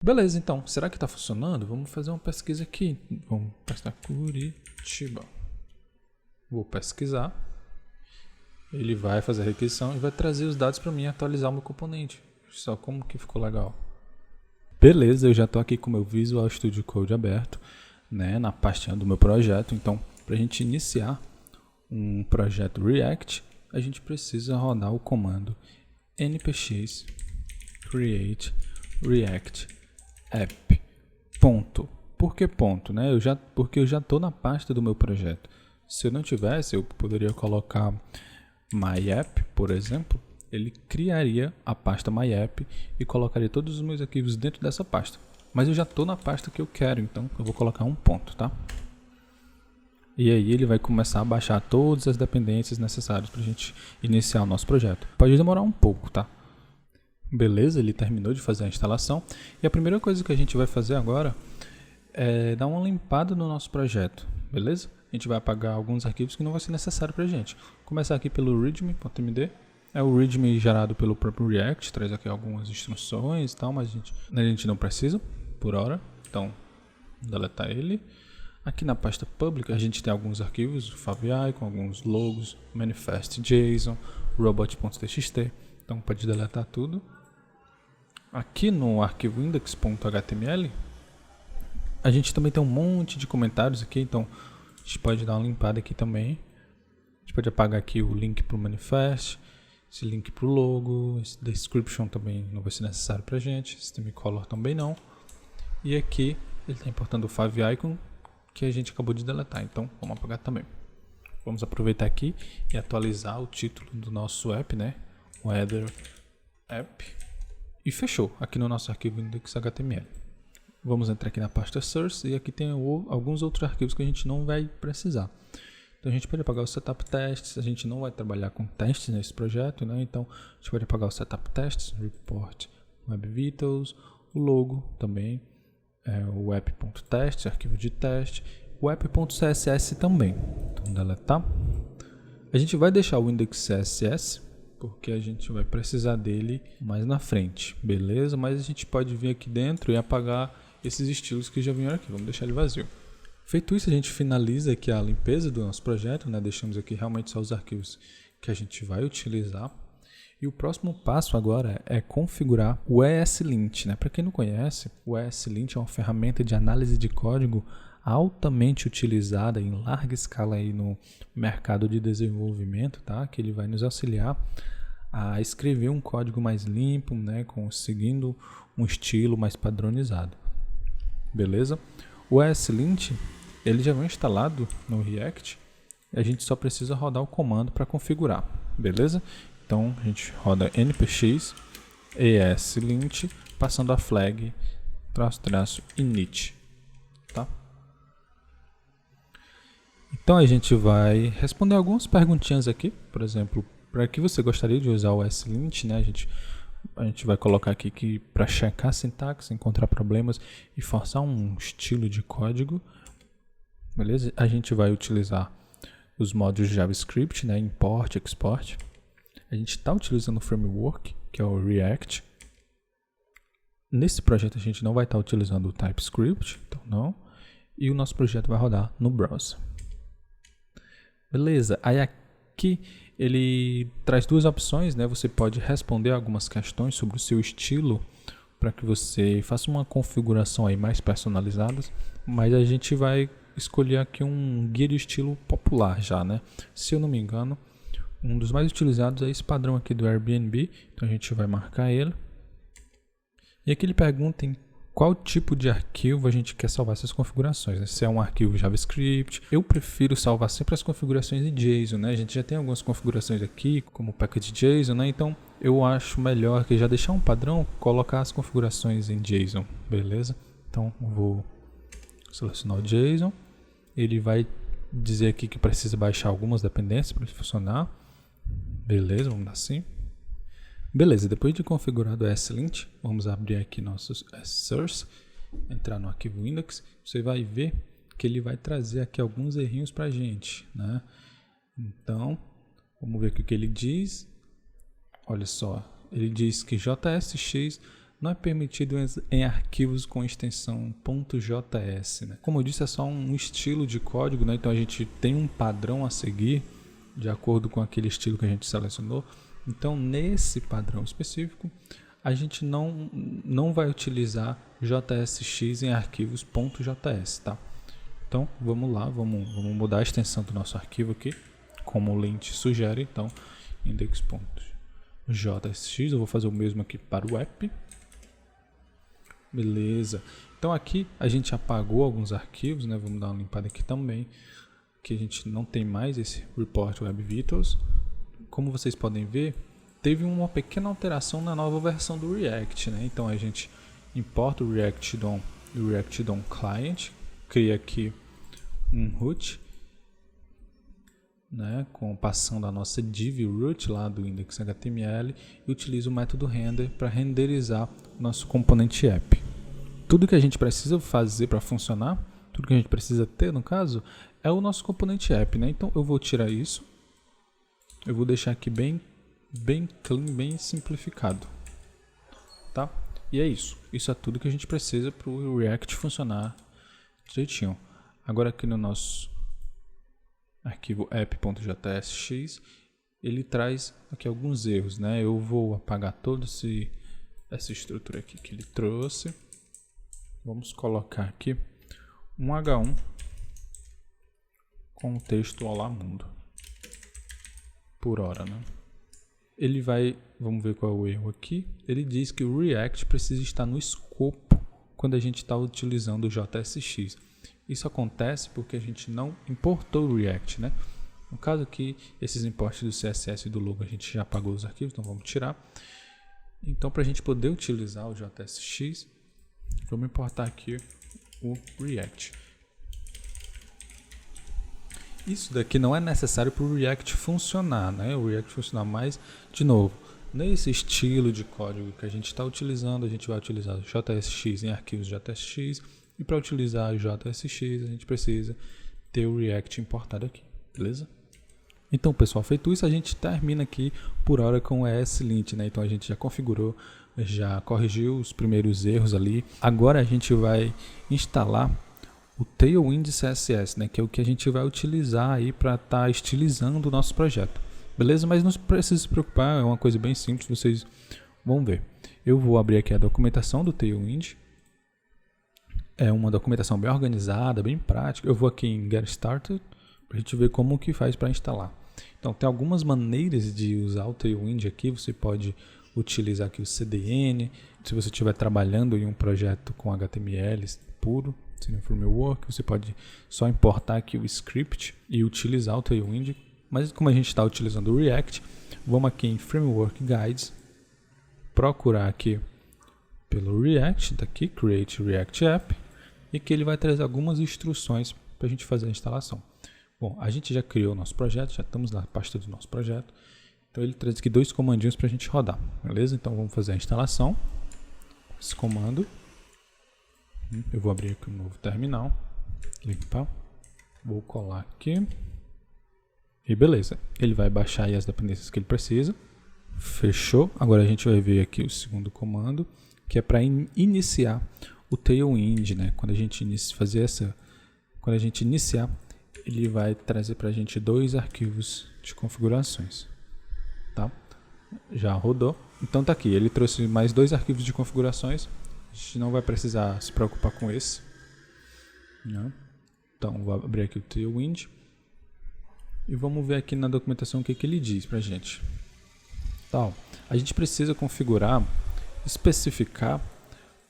Beleza, então, será que está funcionando? Vamos fazer uma pesquisa aqui. Vamos pesquisar Curitiba. Vou pesquisar. Ele vai fazer a requisição e vai trazer os dados para mim atualizar o meu componente. Só como que ficou legal. Beleza, eu já estou aqui com o meu Visual Studio Code aberto, né, na pastinha do meu projeto. Então, para a gente iniciar um projeto React, a gente precisa rodar o comando npx create react app. Ponto. Por que ponto? Né? Porque eu já estou na pasta do meu projeto. Se eu não tivesse, eu poderia colocar myapp, por exemplo. Ele criaria a pasta myapp e colocaria todos os meus arquivos dentro dessa pasta. Mas eu já estou na pasta que eu quero, então eu vou colocar um ponto, tá? E aí ele vai começar a baixar todas as dependências necessárias para a gente iniciar o nosso projeto. Pode demorar um pouco, tá? Beleza, ele terminou de fazer a instalação. E a primeira coisa que a gente vai fazer agora é dar uma limpada no nosso projeto, beleza? A gente vai apagar alguns arquivos que não vai ser necessário para a gente. Vou começar aqui pelo readme.md. É o readme gerado pelo próprio React, traz aqui algumas instruções e tal, mas a gente não precisa por hora. Então, deletar ele. Aqui na pasta pública a gente tem alguns arquivos, Favi com alguns logos, manifest.json, robot.txt, então pode deletar tudo. Aqui no arquivo index.html a gente também tem um monte de comentários aqui, então a gente pode dar uma limpada aqui também. A gente pode apagar aqui o link para o manifest, esse link para o logo, esse description também não vai ser necessário para a gente, system color também não. E aqui ele está importando o favicon que a gente acabou de deletar, então vamos apagar também. Vamos aproveitar aqui e atualizar o título do nosso app, né? O header app. E fechou aqui no nosso arquivo index.html. Vamos entrar aqui na pasta source e aqui tem alguns outros arquivos que a gente não vai precisar. Então a gente pode apagar o setup tests, a gente não vai trabalhar com testes nesse projeto, né? Então a gente pode apagar o setup tests, report web vitals, o logo também, o app.test, arquivo de teste, o app.css também. Então deletar. A gente vai deixar o index.css porque a gente vai precisar dele mais na frente, beleza? Mas a gente pode vir aqui dentro e apagar esses estilos que já vieram aqui. Vamos deixar ele vazio. Feito isso, a gente finaliza aqui a limpeza do nosso projeto, né? Deixamos aqui realmente só os arquivos que a gente vai utilizar. E o próximo passo agora é configurar o ESLint, né? Para quem não conhece, o ESLint é uma ferramenta de análise de código altamente utilizada em larga escala aí no mercado de desenvolvimento, tá? Que ele vai nos auxiliar a escrever um código mais limpo, né? Seguindo um estilo mais padronizado. Beleza? O ESLint ele já vem instalado no React, a gente só precisa rodar o comando para configurar, beleza? Então a gente roda npx ESLint passando a flag --init, tá? Então a gente vai responder algumas perguntinhas aqui, por exemplo, para que você gostaria de usar o ESLint, né? A gente vai colocar aqui que para checar a sintaxe, encontrar problemas e forçar um estilo de código, beleza? A gente vai utilizar os módulos de JavaScript, né? Import, export. A gente está utilizando o framework, que é o React. Nesse projeto a gente não vai estar utilizando o TypeScript, então não. E o nosso projeto vai rodar no browser. Beleza, aí aqui ele traz duas opções, né? Você pode responder algumas questões sobre o seu estilo para que você faça uma configuração aí mais personalizada, mas a gente vai escolher aqui um guia de estilo popular já, né? Se eu não me engano, um dos mais utilizados é esse padrão aqui do Airbnb, então a gente vai marcar ele. E aqui ele pergunta em qual tipo de arquivo a gente quer salvar essas configurações, né? Se é um arquivo JavaScript, eu prefiro salvar sempre as configurações em JSON, né? A gente já tem algumas configurações aqui, como package.json, né? Então eu acho melhor que já deixar um padrão, colocar as configurações em JSON, beleza? Então eu vou selecionar o JSON, ele vai dizer aqui que precisa baixar algumas dependências para ele funcionar, beleza, vamos dar sim. Beleza, depois de configurado o ESLint, vamos abrir aqui nosso source, entrar no arquivo index, você vai ver que ele vai trazer aqui alguns errinhos para a gente, né? Então, vamos ver o que ele diz. Olha só, ele diz que JSX não é permitido em arquivos com extensão .js, né? Como eu disse, é só um estilo de código, né? Então a gente tem um padrão a seguir de acordo com aquele estilo que a gente selecionou. Então nesse padrão específico, a gente não vai utilizar JSX em arquivos .js, tá? Então vamos lá, vamos mudar a extensão do nosso arquivo aqui, como o lint sugere. Então index.jsx, eu vou fazer o mesmo aqui para o app. Beleza. Então aqui a gente apagou alguns arquivos, né? Vamos dar uma limpada aqui também, que a gente não tem mais esse report web vitals. Como vocês podem ver, teve uma pequena alteração na nova versão do React, né? Então a gente importa o React DOM client, cria aqui um root, né, passando a nossa div root lá do index.html e utiliza o método render para renderizar o nosso componente app. Tudo que a gente precisa fazer para funcionar, tudo que a gente precisa ter no caso, é o nosso componente app, né? Então eu vou tirar isso, eu vou deixar aqui bem clean, bem simplificado, tá? E é isso. Isso é tudo que a gente precisa para o React funcionar direitinho. Agora aqui no nosso arquivo app.jsx, ele traz aqui alguns erros, né? Eu vou apagar toda essa estrutura aqui que ele trouxe. Vamos colocar aqui um H1 com o texto olá mundo por hora, né? Ele vai, vamos ver qual é o erro aqui. Ele diz que o React precisa estar no escopo quando a gente está utilizando o JSX. Isso acontece porque a gente não importou o React, né? No caso aqui, esses importes do CSS e do logo, a gente já apagou os arquivos, então vamos tirar. Então, para a gente poder utilizar o JSX, vamos importar aqui o React. Isso daqui não é necessário para o React funcionar, né? O React funcionar mais, de novo, nesse estilo de código que a gente está utilizando, a gente vai utilizar o JSX em arquivos JSX. E para utilizar o JSX, a gente precisa ter o React importado aqui, beleza? Então, pessoal, feito isso, a gente termina aqui por hora com o ESLint, né? Então a gente já configurou, já corrigiu os primeiros erros ali. Agora a gente vai instalar o Tailwind CSS, né? Que é o que a gente vai utilizar aí para estar estilizando o nosso projeto, beleza? Mas não precisa se preocupar, é uma coisa bem simples, vocês vão ver. Eu vou abrir aqui a documentação do Tailwind. É uma documentação bem organizada, bem prática. Eu vou aqui em Get Started para a gente ver como que faz para instalar. Então, tem algumas maneiras de usar o Tailwind aqui. Você pode utilizar aqui o CDN. Se você estiver trabalhando em um projeto com HTML puro, sem framework, você pode só importar aqui o script e utilizar o Tailwind. Mas como a gente está utilizando o React, vamos aqui em Framework Guides, procurar aqui pelo React, tá aqui, Create React App. E aqui ele vai trazer algumas instruções para a gente fazer a instalação. Bom, a gente já criou o nosso projeto, já estamos na pasta do nosso projeto. Então ele traz aqui 2 comandinhos para a gente rodar, beleza? Então vamos fazer a instalação. Esse comando. Eu vou abrir aqui um novo terminal. Limpar. Vou colar aqui. E beleza. Ele vai baixar aí as dependências que ele precisa. Fechou. Agora a gente vai ver aqui o segundo comando, que é para iniciar o Tailwind, né? Quando a gente iniciar, ele vai trazer para a gente 2 arquivos de configurações, tá? Já rodou. Então tá aqui, ele trouxe mais 2 arquivos de configurações. A gente não vai precisar se preocupar com esse, né? Então vou abrir aqui o Tailwind e vamos ver aqui na documentação o que ele diz para a gente. Então, a gente precisa configurar, especificar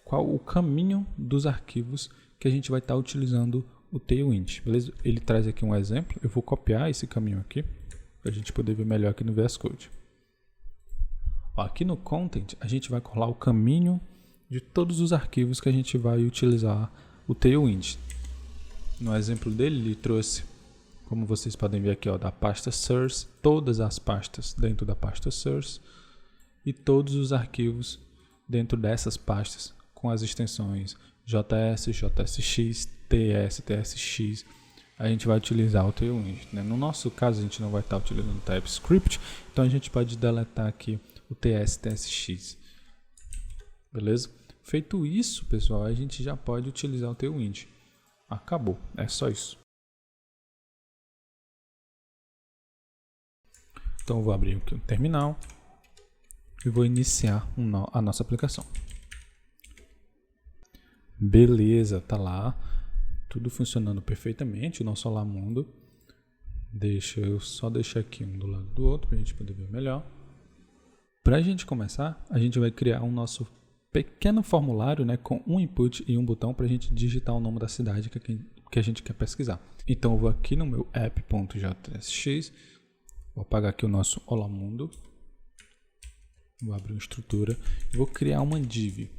qual o caminho dos arquivos que a gente vai estar utilizando o Tailwind, beleza? Ele traz aqui um exemplo, eu vou copiar esse caminho aqui, para a gente poder ver melhor aqui no VS Code. Ó, aqui no Content, a gente vai colar o caminho de todos os arquivos que a gente vai utilizar o Tailwind. No exemplo dele, ele trouxe, como vocês podem ver aqui, ó, da pasta source, todas as pastas dentro da pasta source e todos os arquivos dentro dessas pastas com as extensões JS, JSX, TS, TSX, a gente vai utilizar o Tailwind, né? No nosso caso, a gente não vai estar utilizando o TypeScript, então a gente pode deletar aqui o TS, TSX. Beleza? Feito isso, pessoal, a gente já pode utilizar o Tailwind. Acabou, é só isso. Então eu vou abrir aqui o terminal e vou iniciar a nossa aplicação. Beleza, tá lá, tudo funcionando perfeitamente, o nosso Olá Mundo. Deixa eu só deixar aqui um do lado do outro para a gente poder ver melhor. Para a gente começar, a gente vai criar um nosso pequeno formulário, né, com um input e um botão para a gente digitar o nome da cidade que a gente quer pesquisar. Então eu vou aqui no meu app.jsx, vou apagar aqui o nosso Olá Mundo, vou abrir uma estrutura e vou criar uma div.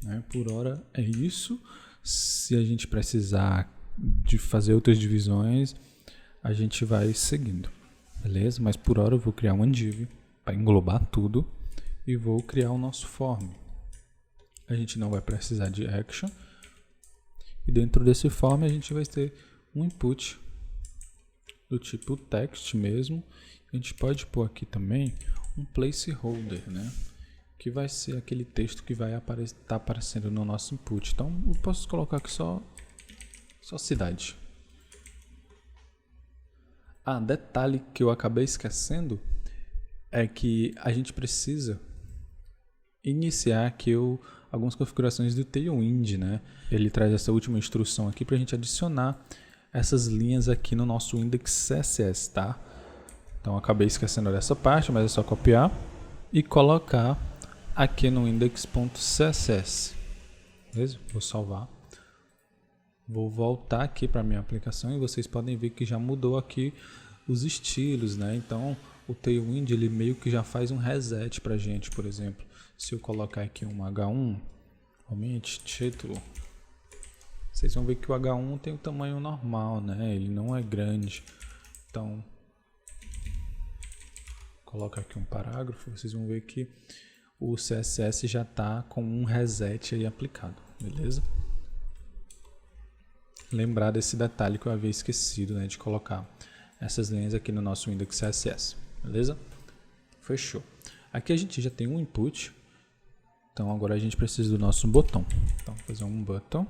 Né? Por hora é isso. Se a gente precisar de fazer outras divisões, a gente vai seguindo, beleza? Mas por hora eu vou criar uma div para englobar tudo e vou criar o nosso form. A gente não vai precisar de action e dentro desse form a gente vai ter um input do tipo text mesmo. A gente pode pôr aqui também um placeholder, né? Que vai ser aquele texto que vai estar aparecendo no nosso input. Então eu posso colocar aqui só cidade. Ah, detalhe que eu acabei esquecendo é que a gente precisa iniciar aqui algumas configurações do Tailwind, né? Ele traz essa última instrução aqui para a gente adicionar essas linhas aqui no nosso index CSS, tá? Então acabei esquecendo dessa parte, mas é só copiar e colocar aqui no index.css. Beleza? Vou salvar. Vou voltar aqui para minha aplicação e vocês podem ver que já mudou aqui os estilos, né? Então o Tailwind ele meio que já faz um reset para a gente, por exemplo. Se eu colocar aqui um H1, realmente título, vocês vão ver que o H1 tem o tamanho normal, né? Ele não é grande. Então coloca aqui um parágrafo, vocês vão ver que o CSS já está com um reset aí aplicado, beleza? Lembrar desse detalhe que eu havia esquecido, né, de colocar essas linhas aqui no nosso index CSS, beleza? Fechou. Aqui a gente já tem um input, então agora a gente precisa do nosso botão. Então vou fazer um button.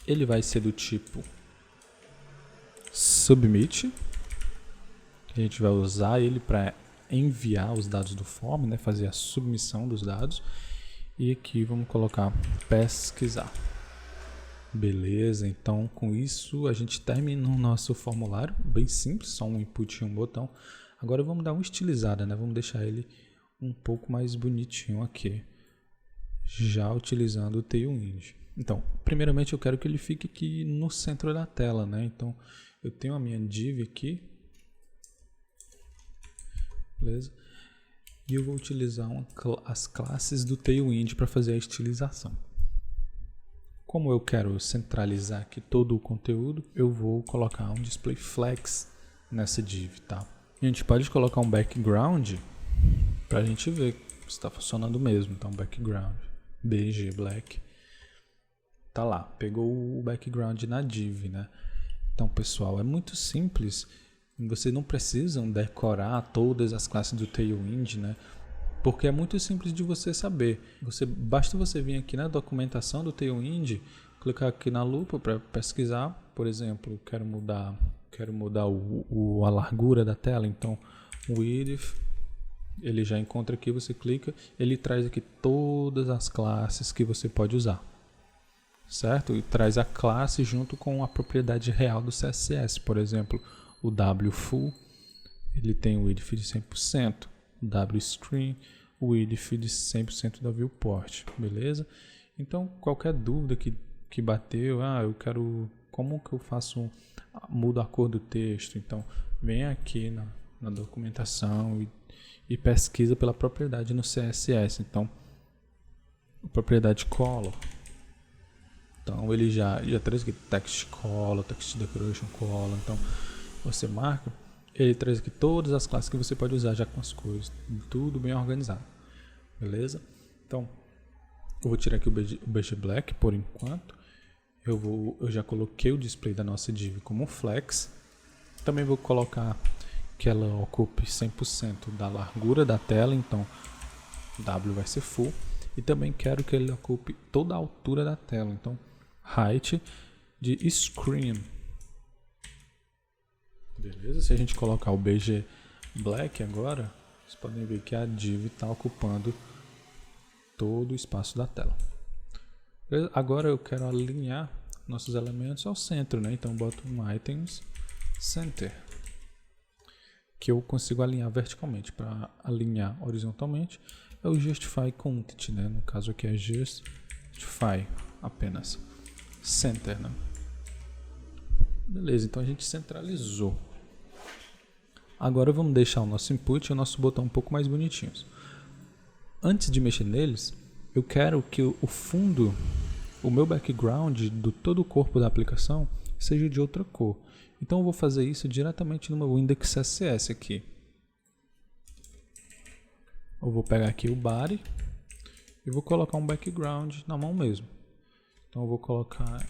Ele vai ser do tipo submit. A gente vai usar ele para enviar os dados do form, né, fazer a submissão dos dados. E aqui vamos colocar pesquisar. Beleza, então com isso a gente termina o nosso formulário, bem simples, só um input e um botão. Agora vamos dar uma estilizada, né? Vamos deixar ele um pouco mais bonitinho aqui, já utilizando o Tailwind. Então, primeiramente eu quero que ele fique aqui no centro da tela, né? Então eu tenho a minha div aqui, beleza? E eu vou utilizar as classes do Tailwind para fazer a estilização. Como eu quero centralizar aqui todo o conteúdo, eu vou colocar um display flex nessa div, tá? A gente pode colocar um background para a gente ver se está funcionando mesmo. Então, background, BG Black, tá lá, pegou o background na div, né? Então, pessoal, é muito simples. Vocês não precisam decorar todas as classes do Tailwind, né? Porque é muito simples de você saber. Basta você vir aqui na documentação do Tailwind, clicar aqui na lupa para pesquisar. Por exemplo, quero mudar a largura da tela. Então, width, ele já encontra aqui, você clica, ele traz aqui todas as classes que você pode usar. Certo? E traz a classe junto com a propriedade real do CSS. Por exemplo, o wfull, ele tem o width de 100%. WString, o width de 100% da viewport, beleza? Então, qualquer dúvida que bateu, como que eu mudo a cor do texto? Então, vem aqui na documentação e pesquisa pela propriedade no CSS. Então, a propriedade color. Então, ele já traz aqui text color, text decoration color. Então, você marca. Ele traz aqui todas as classes que você pode usar já com as cores, tudo bem organizado, beleza? Então, eu vou tirar aqui o BG Black por enquanto. Eu já coloquei o display da nossa div como flex. Também vou colocar que ela ocupe 100% da largura da tela, então W vai ser full. e também quero que ele ocupe toda a altura da tela. Então, height de screen. Beleza? Se a gente colocar o BG Black agora, vocês podem ver que a div está ocupando todo o espaço da tela. Beleza? Agora eu quero alinhar nossos elementos ao centro, né? Então boto um items center, que eu consigo alinhar verticalmente. Para alinhar horizontalmente é o justify content, né? No caso aqui é justify apenas center, né? Beleza, então a gente centralizou. Agora vamos deixar o nosso input e o nosso botão um pouco mais bonitinhos. Antes de mexer neles, eu quero que o fundo, o meu background do todo o corpo da aplicação seja de outra cor. Então eu vou fazer isso diretamente no meu index.css aqui. Eu vou pegar aqui o body e vou colocar um background na mão mesmo. Então eu vou colocar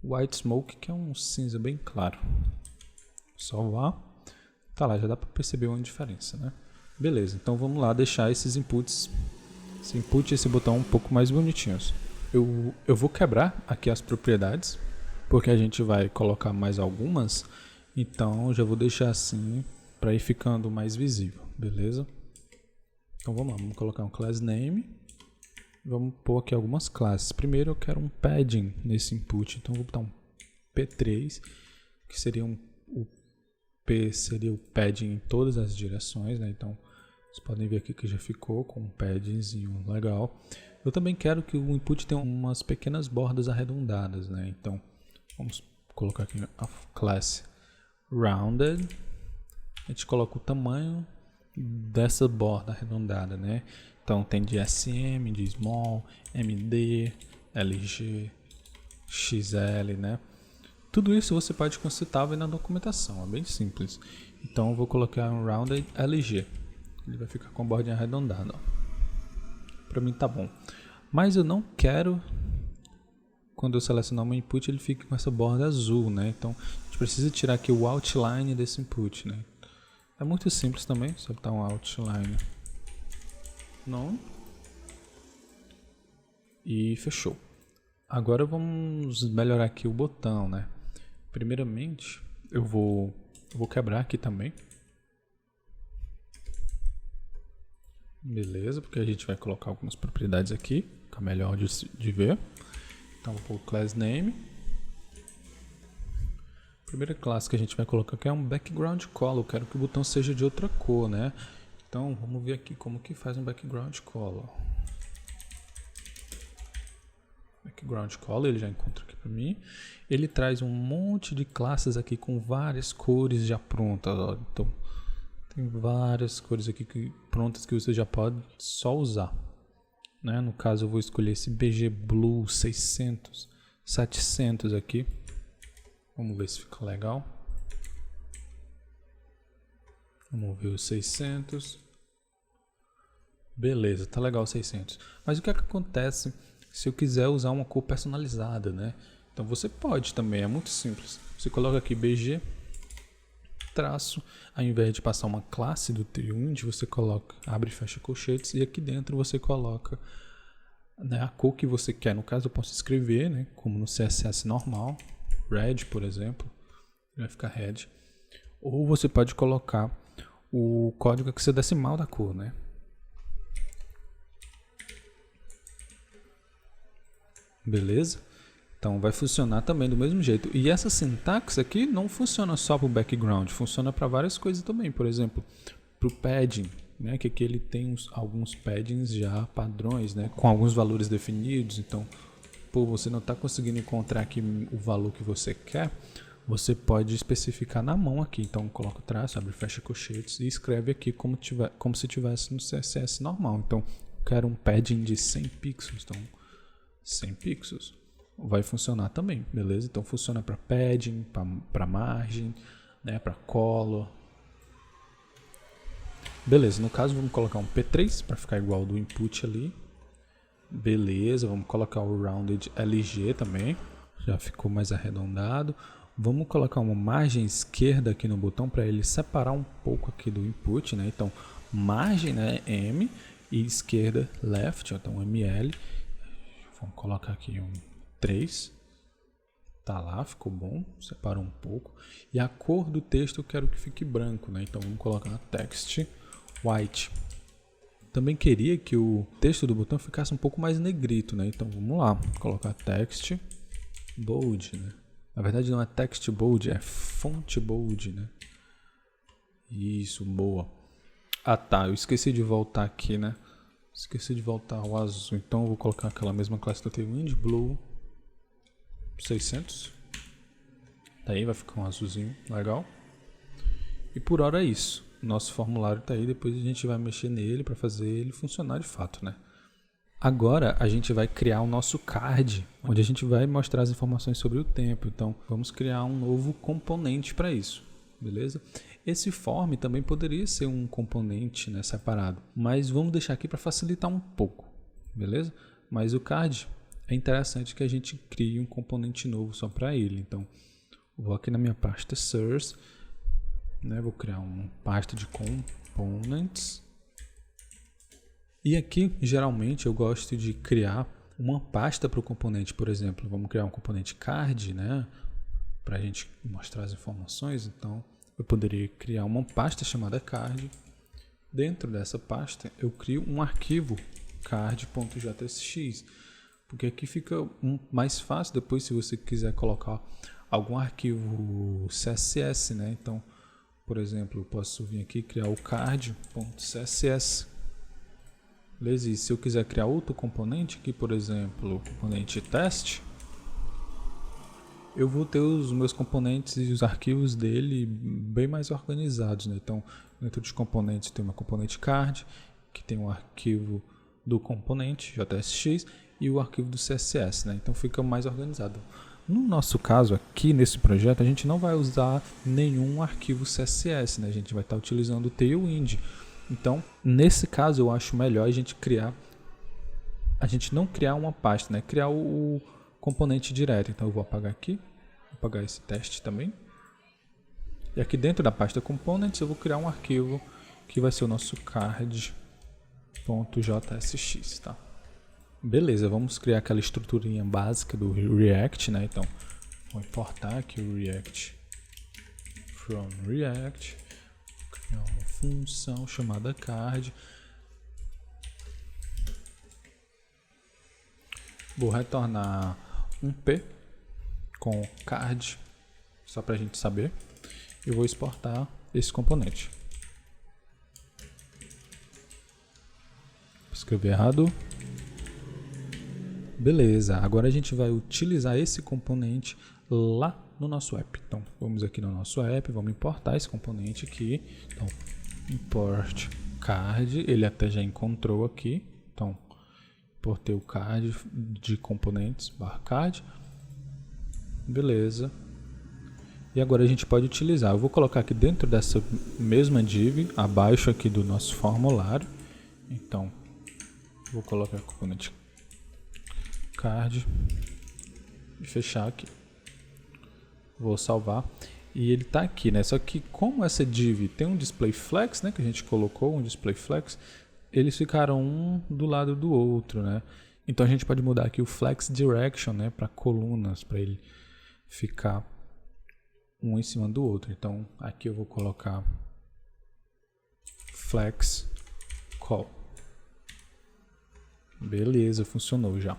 white smoke, que é um cinza bem claro. Salvar. Tá lá, já dá para perceber uma diferença, né? Beleza, então vamos lá deixar esses inputs, esse input e esse botão um pouco mais bonitinhos. Eu vou quebrar aqui as propriedades, porque a gente vai colocar mais algumas, então já vou deixar assim para ir ficando mais visível, beleza? Então vamos lá, vamos colocar um class name, vamos pôr aqui algumas classes. Primeiro eu quero um padding nesse input, então eu vou botar um P3, que seria o P seria o padding em todas as direções, né? Então vocês podem ver aqui que já ficou com um paddingzinho legal. Eu também quero que o input tenha umas pequenas bordas arredondadas, né? Então vamos colocar aqui a classe rounded. A gente coloca o tamanho dessa borda arredondada, né? Então tem de SM, de small, MD, LG, XL, né? Tudo isso você pode consultar na documentação, é bem simples. Então eu vou colocar um rounded LG. Ele vai ficar com a bordinha arredondada. Para mim tá bom. Mas eu não quero, quando eu selecionar meu input, ele fique com essa borda azul, né? Então a gente precisa tirar aqui o outline desse input, né? É muito simples também, só botar um outline. Não. E fechou. Agora vamos melhorar aqui o botão, né? Primeiramente, eu vou quebrar aqui também. Beleza, porque a gente vai colocar algumas propriedades aqui, fica melhor de ver. Então, vou pôr o class name. A primeira classe que a gente vai colocar aqui é um background color. Eu quero que o botão seja de outra cor, né? Então, vamos ver aqui como que faz um background color. Background color, ele já encontra aqui para mim. Ele traz um monte de classes aqui com várias cores já prontas. Ó. Então, tem várias cores aqui prontas que você já pode só usar. Né? No caso, eu vou escolher esse BG Blue 600, 700 aqui. Vamos ver se fica legal. Vamos ver os 600. Beleza, tá legal o 600. Mas o que é que acontece se eu quiser usar uma cor personalizada, né? Então você pode também, é muito simples. Você coloca aqui BG traço, ao invés de passar uma classe do Tailwind, você coloca, abre e fecha colchetes, e aqui dentro você coloca, né, a cor que você quer. No caso eu posso escrever, né, como no CSS normal, red, por exemplo, vai ficar red. Ou você pode colocar o código hexadecimal da cor, né? Beleza? Então vai funcionar também do mesmo jeito. E essa sintaxe aqui não funciona só para o background, funciona para várias coisas também. Por exemplo, para o padding, né? Que aqui ele tem alguns paddings já padrões, né? Com alguns valores definidos. Então, pô, você não está conseguindo encontrar aqui o valor que você quer, você pode especificar na mão aqui. Então coloca o traço, abre e fecha colchetes e escreve aqui como se tivesse no CSS normal. Então eu quero um padding de 100 pixels, então 100 pixels vai funcionar também, beleza? Então funciona para padding, para margem, né, para color. Beleza, no caso vamos colocar um P3 para ficar igual ao do input ali. Beleza, vamos colocar o rounded LG também, já ficou mais arredondado. Vamos colocar uma margem esquerda aqui no botão para ele separar um pouco aqui do input, né? Então margem, né, M, e esquerda left, então ml. Vamos colocar aqui um 3. Tá lá, ficou bom, separou um pouco. E a cor do texto eu quero que fique branco, né? Então vamos colocar text white. Também queria que o texto do botão ficasse um pouco mais negrito, né? Então vamos lá, colocar text bold, né? Na verdade não é text bold, é font bold, né? Isso, boa. Ah tá, eu esqueci de voltar aqui, né? Esqueci de voltar ao azul, então eu vou colocar aquela mesma classe que eu tenho, Wind Blue 600. Daí vai ficar um azulzinho, legal. E por hora é isso. Nosso formulário tá aí, depois a gente vai mexer nele para fazer ele funcionar de fato, né? Agora a gente vai criar o nosso card, onde a gente vai mostrar as informações sobre o tempo. Então vamos criar um novo componente para isso, beleza? Esse form também poderia ser um componente, né, separado, mas vamos deixar aqui para facilitar um pouco, beleza? Mas o card é interessante que a gente crie um componente novo só para ele. Então vou aqui na minha pasta source, né, vou criar uma pasta de components. E aqui, geralmente, eu gosto de criar uma pasta para o componente. Por exemplo, vamos criar um componente card, né, para a gente mostrar as informações. Então, eu poderia criar uma pasta chamada card. Dentro dessa pasta, eu crio um arquivo card.jsx, porque aqui fica mais fácil depois se você quiser colocar algum arquivo CSS, né? Então, por exemplo, eu posso vir aqui e criar o card.css. Beleza? E se eu quiser criar outro componente aqui, por exemplo, o componente test, eu vou ter os meus componentes e os arquivos dele bem mais organizados, né? Então, dentro dos componentes tem uma componente card, que tem um arquivo do componente JSX e o arquivo do CSS, né? Então fica mais organizado. No nosso caso aqui nesse projeto, a gente não vai usar nenhum arquivo CSS, né? A gente vai estar utilizando o Tailwind. Então, nesse caso, eu acho melhor a gente não criar uma pasta, né? Criar o componente direto. Então, eu vou apagar aqui, vou apagar esse teste também. E aqui dentro da pasta components, eu vou criar um arquivo que vai ser o nosso card.jsx, tá? Beleza, vamos criar aquela estruturinha básica do React, né? Então, vou importar aqui o React from React, criar uma função chamada card. Vou retornar um P com card, só para a gente saber. Eu vou exportar esse componente. Escrevi errado. Beleza, agora a gente vai utilizar esse componente lá no nosso app. Então, vamos aqui no nosso app, vamos importar esse componente aqui. Então, import card, ele até já encontrou aqui. Então, importei o card de componentes, /card. Beleza. E agora a gente pode utilizar. Eu vou colocar aqui dentro dessa mesma div, abaixo aqui do nosso formulário. Então, vou colocar o componente card e fechar aqui. Vou salvar e ele está aqui, né? Só que como essa div tem um display flex, né, que a gente colocou um display flex, eles ficaram um do lado do outro, né? Então a gente pode mudar aqui o flex direction, né, para colunas, para ele ficar um em cima do outro. Então aqui eu vou colocar flex call. Beleza, funcionou já.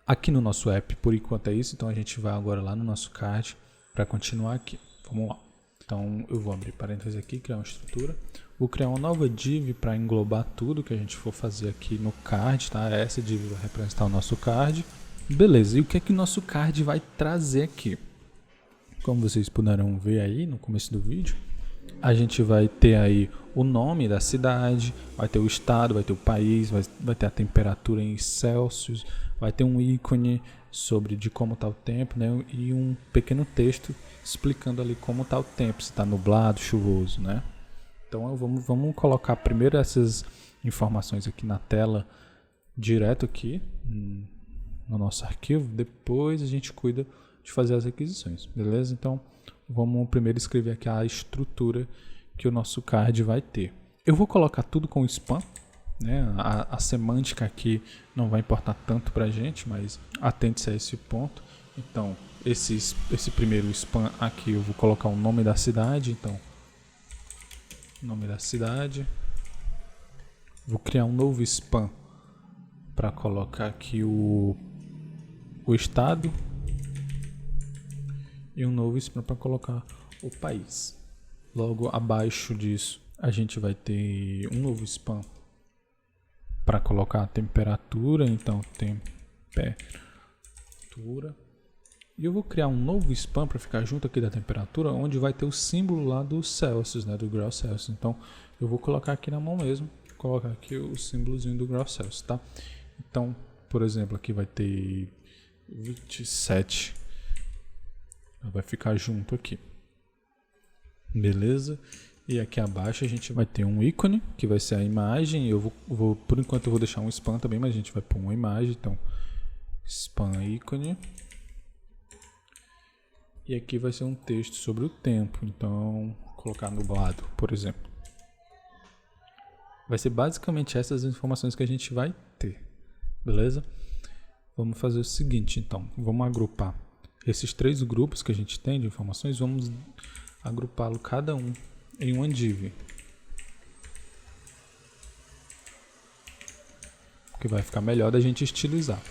Aqui no nosso app, por enquanto é isso, então a gente vai agora lá no nosso card para continuar aqui. Vamos lá. Então eu vou abrir parênteses aqui, criar uma estrutura. Vou criar uma nova div para englobar tudo que a gente for fazer aqui no card, tá? Essa div vai representar o nosso card. Beleza, e o que é que o nosso card vai trazer aqui? Como vocês puderam ver aí no começo do vídeo, a gente vai ter aí o nome da cidade, vai ter o estado, vai ter o país, vai ter a temperatura em Celsius, vai ter um ícone sobre de como está o tempo, né? E um pequeno texto explicando ali como está o tempo, se está nublado, chuvoso, né? Então vamos colocar primeiro essas informações aqui na tela, direto aqui no nosso arquivo, depois a gente cuida de fazer as requisições, beleza? Então vamos primeiro escrever aqui a estrutura que o nosso card vai ter. Eu vou colocar tudo com spam, né? A semântica aqui não vai importar tanto para a gente, mas atente-se a esse ponto. Então, esse primeiro span aqui eu vou colocar o nome da cidade. Então, nome da cidade. Vou criar um novo span para colocar aqui o estado. E um novo span para colocar o país. Logo abaixo disso, a gente vai ter um novo span para colocar a temperatura. Então, temperatura. E eu vou criar um novo span para ficar junto aqui da temperatura, onde vai ter o símbolo lá do Celsius, né, do grau Celsius. Então, eu vou colocar aqui na mão mesmo, colocar aqui o símbolozinho do grau Celsius, tá? Então, por exemplo, aqui vai ter 27. Vai ficar junto aqui. Beleza? E aqui abaixo a gente vai ter um ícone, que vai ser a imagem. Eu vou por enquanto eu vou deixar um span também, mas a gente vai pôr uma imagem. Então, span ícone. E aqui vai ser um texto sobre o tempo. Então, vou colocar nublado, por exemplo. Vai ser basicamente essas informações que a gente vai ter. Beleza? Vamos fazer o seguinte, então. Vamos agrupar esses 3 grupos que a gente tem de informações. Vamos agrupá-lo cada um em uma div. Que vai ficar melhor da gente estilizar.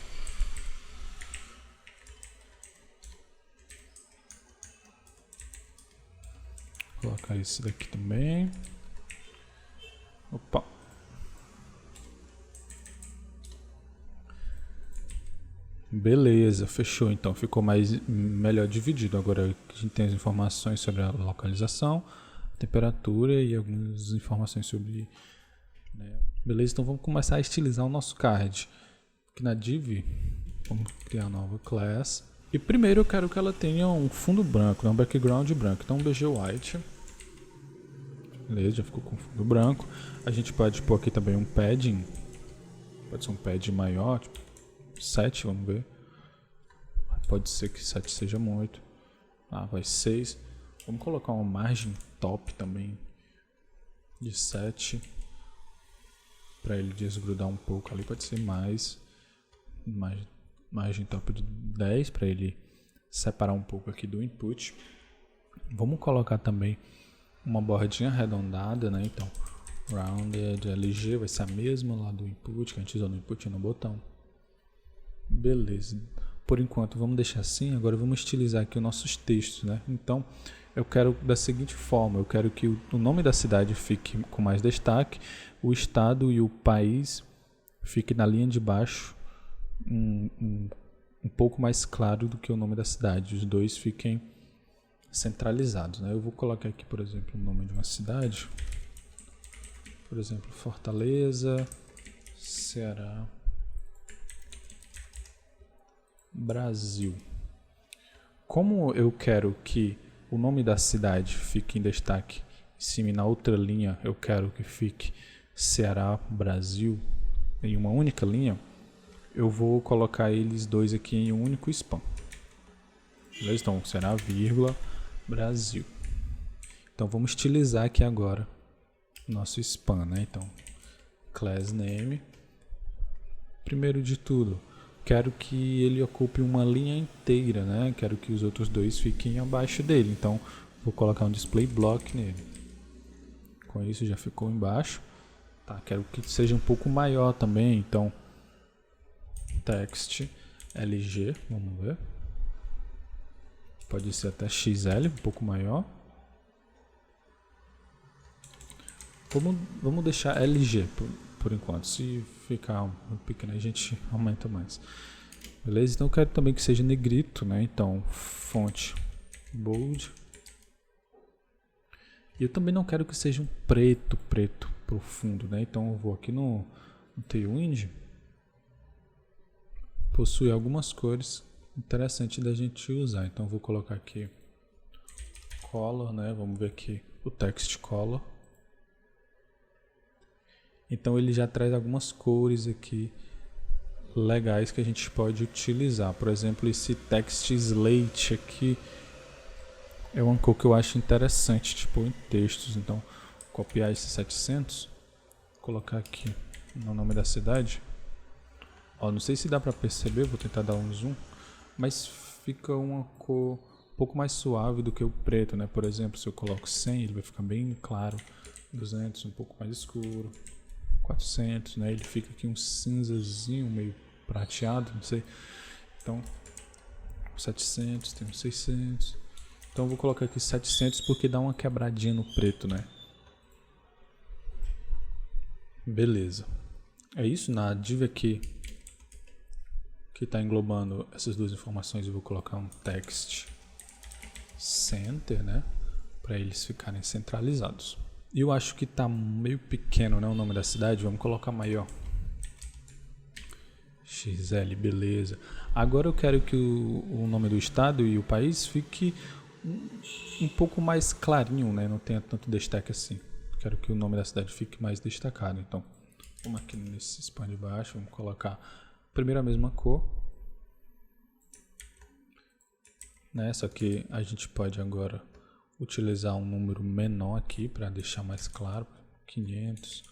Vou colocar esse daqui também. Opa. Beleza, fechou. Então ficou melhor dividido. Agora a gente tem as informações sobre a localização, a temperatura e algumas informações sobre, né? Beleza, então vamos começar a estilizar o nosso card. Aqui na div, vamos criar uma nova class. E primeiro eu quero que ela tenha um fundo branco, um background branco. Então BG White. Beleza, já ficou com fundo branco. A gente pode pôr aqui também um padding. Pode ser um padding maior, tipo 7, vamos ver. Pode ser que 7 seja muito. Vai 6. Vamos colocar uma margem top também de 7. Para ele desgrudar um pouco ali, pode ser mais. Margem top de 10 para ele separar um pouco aqui do input. Vamos colocar também uma bordinha arredondada, né? Então, rounded LG vai ser a mesma lá do input que a gente usou no input e no botão. Beleza. Por enquanto vamos deixar assim. Agora vamos estilizar aqui os nossos textos, né? Então, eu quero da seguinte forma. Eu quero que o nome da cidade fique com mais destaque, o estado e o país fique na linha de baixo um pouco mais claro do que o nome da cidade. Os dois fiquem centralizados, né? Eu vou colocar aqui, por exemplo, o nome de uma cidade. Por exemplo, Fortaleza, Ceará, Brasil. Como eu quero que o nome da cidade fique em destaque em cima e na outra linha eu quero que fique Ceará, Brasil em uma única linha, eu vou colocar eles dois aqui em um único span. Beleza? Então, Ceará, vírgula, Brasil. Então, vamos estilizar aqui agora o nosso span, né? Então, class name. Primeiro de tudo, quero que ele ocupe uma linha inteira, né? Quero que os outros dois fiquem abaixo dele. Então, vou colocar um display block nele. Com isso, já ficou embaixo. Tá, quero que seja um pouco maior também. Então, text LG, vamos ver. Pode ser até XL, um pouco maior. Vamos deixar LG por enquanto. Se ficar muito pequeno, a gente aumenta mais. Beleza? Então eu quero também que seja negrito, né? Então, fonte bold. E eu também não quero que seja um preto profundo, né? Então eu vou aqui no Tailwind. Possui algumas cores interessantes da gente usar. Então eu vou colocar aqui color, né? Vamos ver aqui o text color. Então ele já traz algumas cores aqui legais que a gente pode utilizar. Por exemplo, esse text slate aqui é uma cor que eu acho interessante, tipo em textos. Então, copiar esse 700, colocar aqui no nome da cidade. Ó, não sei se dá pra perceber, vou tentar dar um zoom, mas fica uma cor um pouco mais suave do que o preto, né? Por exemplo, se eu coloco 100, ele vai ficar bem claro, 200 um pouco mais escuro, 400, né? Ele fica aqui um cinzazinho meio prateado, não sei. Então, 700, tem um 600. Então eu vou colocar aqui 700 porque dá uma quebradinha no preto, né? Beleza. É isso, na div aqui que está englobando essas duas informações, eu vou colocar um text center, né? Para eles ficarem centralizados. E eu acho que está meio pequeno, né? O nome da cidade, vamos colocar maior. XL, beleza. Agora eu quero que o nome do estado e o país fique um pouco mais clarinho, né? Não tenha tanto destaque assim. Quero que o nome da cidade fique mais destacado. Então, vamos aqui nesse span de baixo, vamos colocar primeiro a mesma cor. Né? Só que a gente pode agora utilizar um número menor aqui para deixar mais claro. 500,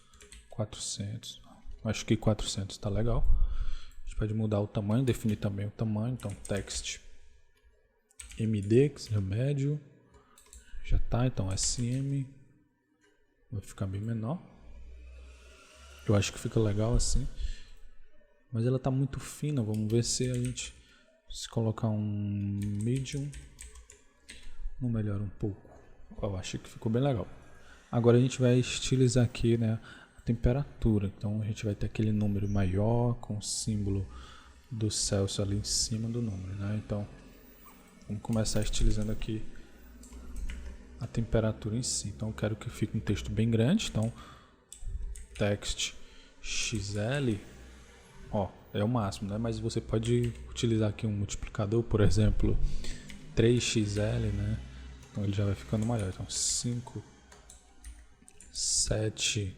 400. Acho que 400 está legal. A gente pode mudar o tamanho, definir também o tamanho. Então, text MD, que seja médio. Já tá, então SM. Vai ficar bem menor. Eu acho que fica legal assim. Mas ela tá muito fina. Vamos ver se a gente se colocar um medium não melhora um pouco. Eu acho que ficou bem legal. Agora a gente vai estilizar aqui, né, a temperatura. Então a gente vai ter aquele número maior com o símbolo do Celsius ali em cima do número, né? Então vamos começar estilizando aqui a temperatura em si. Então eu quero que fique um texto bem grande. Então text XL, ó, é o máximo, né? Mas você pode utilizar aqui um multiplicador, por exemplo, 3XL, né? Então ele já vai ficando maior. Então 5, 7,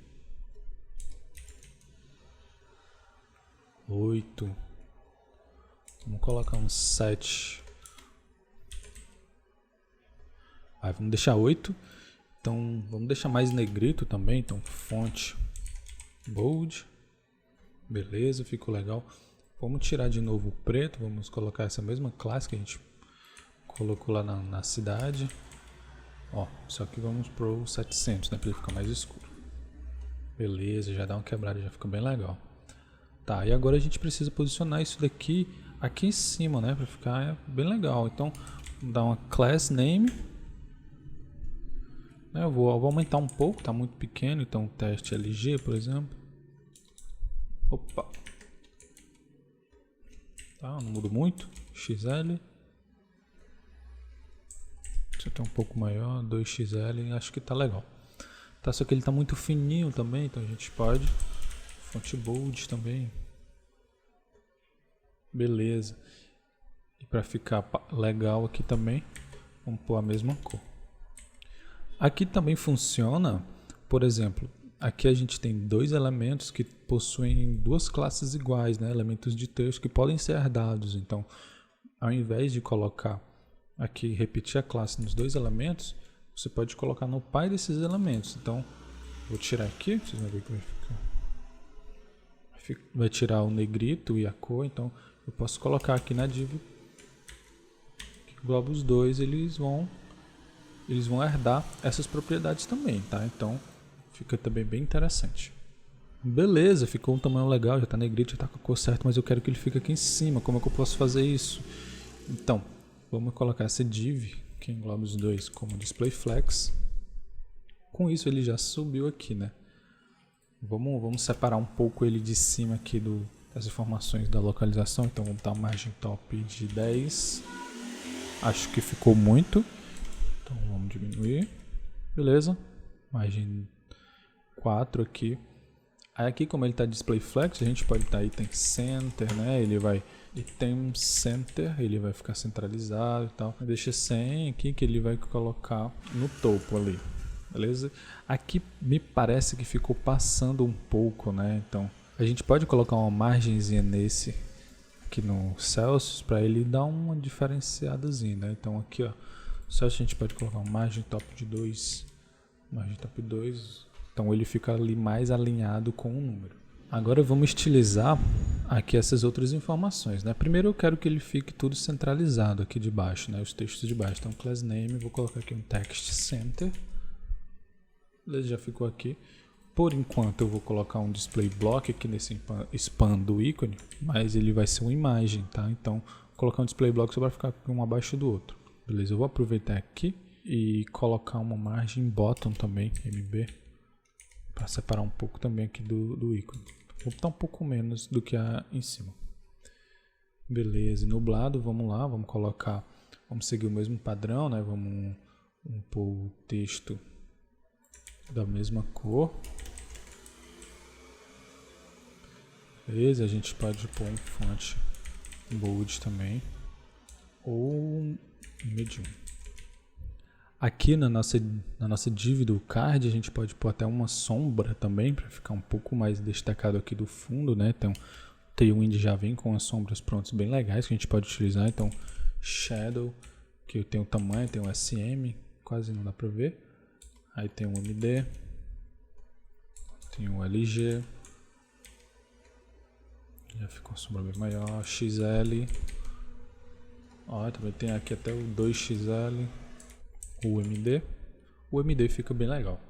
8. Vamos colocar um 7. Aí vamos deixar 8. Então vamos deixar mais negrito também. Então fonte bold. Beleza, ficou legal. Vamos tirar de novo o preto. Vamos colocar essa mesma classe que a gente colocou lá na cidade. Ó, só que vamos pro 700, né, para ele ficar mais escuro. Beleza, já dá uma quebrada, já fica bem legal. Tá, e agora a gente precisa posicionar isso daqui aqui em cima, né, para ficar bem legal. Então, vamos dar uma class name. Eu vou aumentar um pouco, tá muito pequeno, então teste LG, por exemplo. Opa. Tá, não muda muito. XL. Deixa eu ter um pouco maior, 2XL, acho que tá legal. Tá, só que ele tá muito fininho também, então a gente pode. Fonte bold também. Beleza. E para ficar legal aqui também, vamos pôr a mesma cor. Aqui também funciona, por exemplo, aqui a gente tem dois elementos que possuem duas classes iguais, né? Elementos de texto que podem ser herdados. Então, ao invés de colocar aqui, repetir a classe nos dois elementos, você pode colocar no pai desses elementos. Então, vou tirar aqui, vocês vão ver que vai ficar. Vai tirar o negrito e a cor, então eu posso colocar aqui na div que engloba os dois, eles vão herdar essas propriedades também, tá? Então, fica também bem interessante. Beleza, ficou um tamanho legal, já tá negrito, já tá com a cor certa, mas eu quero que ele fique aqui em cima. Como é que eu posso fazer isso? Então, vamos colocar essa div que engloba os dois como display flex. Com isso ele já subiu aqui, né? Vamos separar um pouco ele de cima aqui das informações da localização. Então vamos dar margem top de 10. Acho que ficou muito. Então vamos diminuir. Beleza. Margem 4 aqui. Aí aqui, como ele está display flex, a gente pode estar item center, né? Ele vai item center, ele vai ficar centralizado e tal. Deixa 100 aqui que ele vai colocar no topo ali, beleza? Aqui me parece que ficou passando um pouco, né? Então a gente pode colocar uma margenzinha nesse aqui no Celsius para ele dar uma diferenciadazinha, né? Então aqui, ó, Celsius a gente pode colocar uma margem top de 2, margem top 2. Então ele fica ali mais alinhado com o número. Agora vamos estilizar aqui essas outras informações, né? Primeiro eu quero que ele fique tudo centralizado aqui de baixo, né? Os textos de baixo. Então, class name, vou colocar aqui um text center. Beleza, já ficou aqui. Por enquanto eu vou colocar um display block aqui nesse span do ícone, mas ele vai ser uma imagem, tá? Então, vou colocar um display block só para ficar um abaixo do outro. Beleza, eu vou aproveitar aqui e colocar uma margem bottom também, MB, para separar um pouco também aqui do ícone. Vou botar um pouco menos do que em cima. Beleza, nublado, vamos lá, vamos seguir o mesmo padrão, né? Vamos pôr o texto da mesma cor. Beleza, a gente pode pôr um font bold também, ou medium. Aqui na nossa div do card, a gente pode pôr até uma sombra também, para ficar um pouco mais destacado aqui do fundo, né? Então, o Tailwind já vem com as sombras prontas bem legais que a gente pode utilizar. Então, Shadow, que eu tenho o tamanho, tem o SM, quase não dá para ver. Aí tem o MD, tem o LG, já ficou a sombra bem maior, XL, ó, também tem aqui até o 2XL. O MD fica bem legal.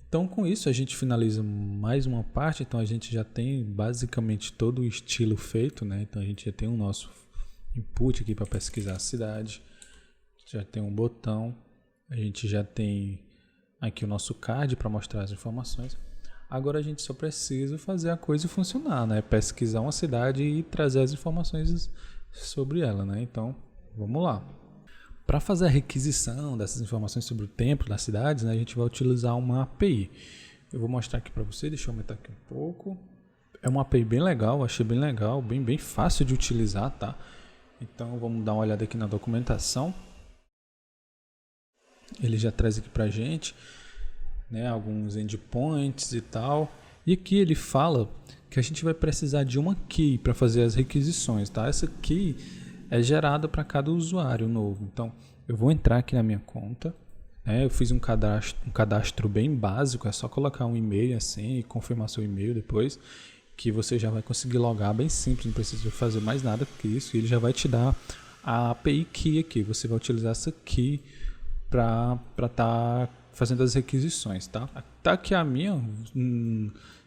Então com isso a gente finaliza mais uma parte. Então a gente já tem basicamente todo o estilo feito, né? Então a gente já tem o nosso input aqui para pesquisar a cidade, já tem um botão, a gente já tem aqui o nosso card para mostrar as informações. Agora a gente só precisa fazer a coisa funcionar, né? Pesquisar uma cidade e trazer as informações sobre ela, né? Então vamos lá. Para fazer a requisição dessas informações sobre o tempo das cidades, né, a gente vai utilizar uma API. Eu vou mostrar aqui para você, deixa eu aumentar aqui um pouco. É uma API bem legal, achei bem legal, bem fácil de utilizar, tá? Então vamos dar uma olhada aqui na documentação. Ele já traz aqui para a gente, né, alguns endpoints e tal. E aqui ele fala que a gente vai precisar de uma key para fazer as requisições, tá? Essa key é gerada para cada usuário novo. Então, eu vou entrar aqui na minha conta, né? Eu fiz um cadastro bem básico, é só colocar um e-mail assim e confirmar seu e-mail depois, que você já vai conseguir logar, bem simples, não precisa fazer mais nada que isso. Ele já vai te dar a API Key aqui, você vai utilizar essa key para estar fazendo as requisições, tá? Tá aqui a minha,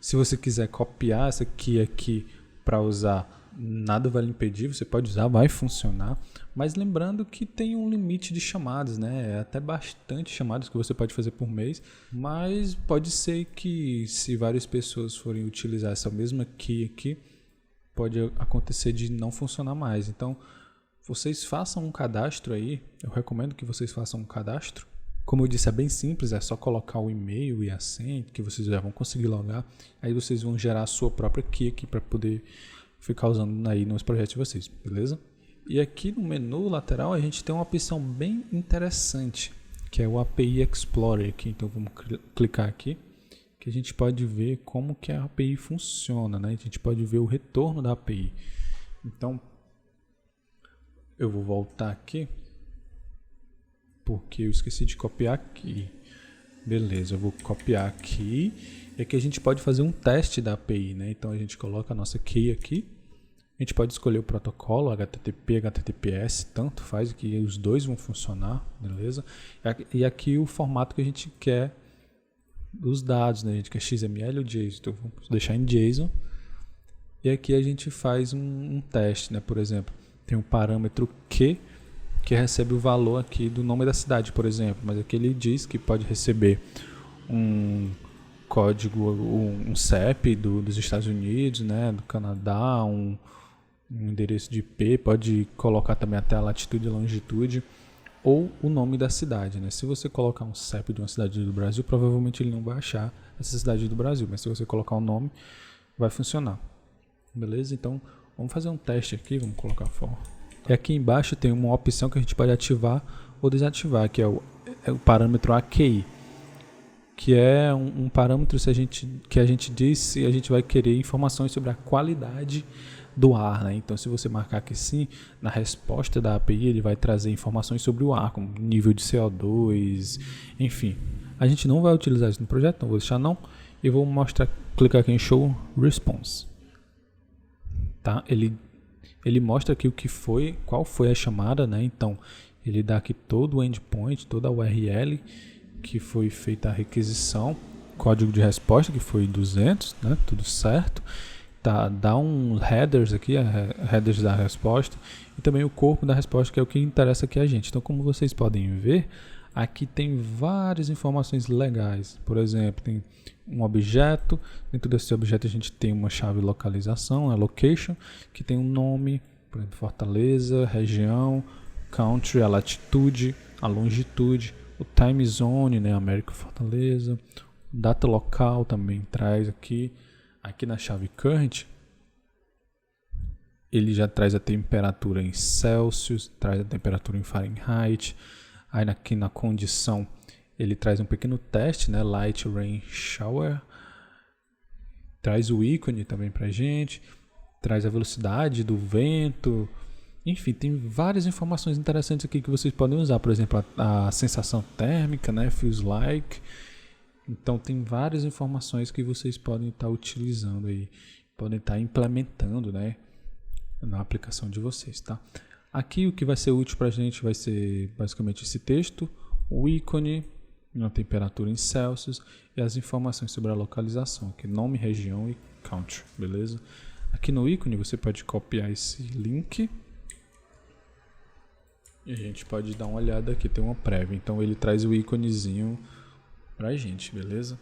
se você quiser copiar essa key aqui para usar, nada vai lhe impedir, você pode usar, vai funcionar, mas lembrando que tem um limite de chamadas, né? É até bastante chamadas que você pode fazer por mês, mas pode ser que se várias pessoas forem utilizar essa mesma key aqui, pode acontecer de não funcionar mais. Então, vocês façam um cadastro aí, eu recomendo que vocês façam um cadastro. Como eu disse, é bem simples, é só colocar o e-mail e a senha, que vocês já vão conseguir logar. Aí vocês vão gerar a sua própria key aqui para poder ficar usando aí nos projetos de vocês, beleza? E aqui no menu lateral a gente tem uma opção bem interessante, que é o API Explorer aqui. Então vamos clicar aqui, que a gente pode ver como que a API funciona, né? A gente pode ver o retorno da API. Então eu vou voltar aqui, porque eu esqueci de copiar aqui. Beleza, eu vou copiar aqui. E aqui a gente pode fazer um teste da API, né? Então a gente coloca a nossa key aqui. A gente pode escolher o protocolo HTTP, HTTPS, tanto faz que os dois vão funcionar, beleza? E aqui o formato que a gente quer dos dados, né? A gente quer XML ou JSON, então vamos deixar em JSON. E aqui a gente faz um teste, né? Por exemplo, tem um parâmetro Q, que recebe o valor aqui do nome da cidade, por exemplo, mas aqui ele diz que pode receber um código, um CEP dos Estados Unidos, né, do Canadá, um endereço de IP, pode colocar também até a latitude e longitude, ou o nome da cidade, né? Se você colocar um CEP de uma cidade do Brasil, provavelmente ele não vai achar essa cidade do Brasil, mas se você colocar o nome, vai funcionar, beleza? Então, vamos fazer um teste aqui, vamos colocar for. E aqui embaixo tem uma opção que a gente pode ativar ou desativar, que é o parâmetro AQI, que é um parâmetro que a gente diz se a gente vai querer informações sobre a qualidade do ar, né? Então, se você marcar aqui sim, na resposta da API ele vai trazer informações sobre o ar, como nível de CO2, enfim. A gente não vai utilizar isso no projeto, então vou deixar não. e vou mostrar, clicar aqui em Show Response. Tá? Ele mostra aqui o que foi, qual foi a chamada, né? Então, ele dá aqui todo o endpoint, toda a URL que foi feita a requisição, código de resposta que foi 200, né? Tudo certo. Tá, dá um headers aqui, headers da resposta, e também o corpo da resposta, que é o que interessa aqui a gente. Então, como vocês podem ver, aqui tem várias informações legais. Por exemplo, tem um objeto, dentro desse objeto a gente tem uma chave localização, a location, que tem um nome, por exemplo, Fortaleza, região, country, a latitude, a longitude, o time zone, né, América Fortaleza, data local também traz aqui. Aqui na chave current, ele já traz a temperatura em Celsius, traz a temperatura em Fahrenheit. Aí aqui na condição, ele traz um pequeno teste, né, light rain shower. Traz o ícone também pra gente, traz a velocidade do vento. Enfim, tem várias informações interessantes aqui que vocês podem usar. Por exemplo, a sensação térmica, né? Feels like. Então, tem várias informações que vocês podem estar utilizando aí. Podem estar implementando, né? Na aplicação de vocês, tá? Aqui o que vai ser útil para a gente vai ser basicamente esse texto, o ícone, a temperatura em Celsius e as informações sobre a localização, aqui nome, região e country, beleza? Aqui no ícone você pode copiar esse link e a gente pode dar uma olhada aqui, tem uma prévia, então ele traz o íconezinho pra gente, beleza?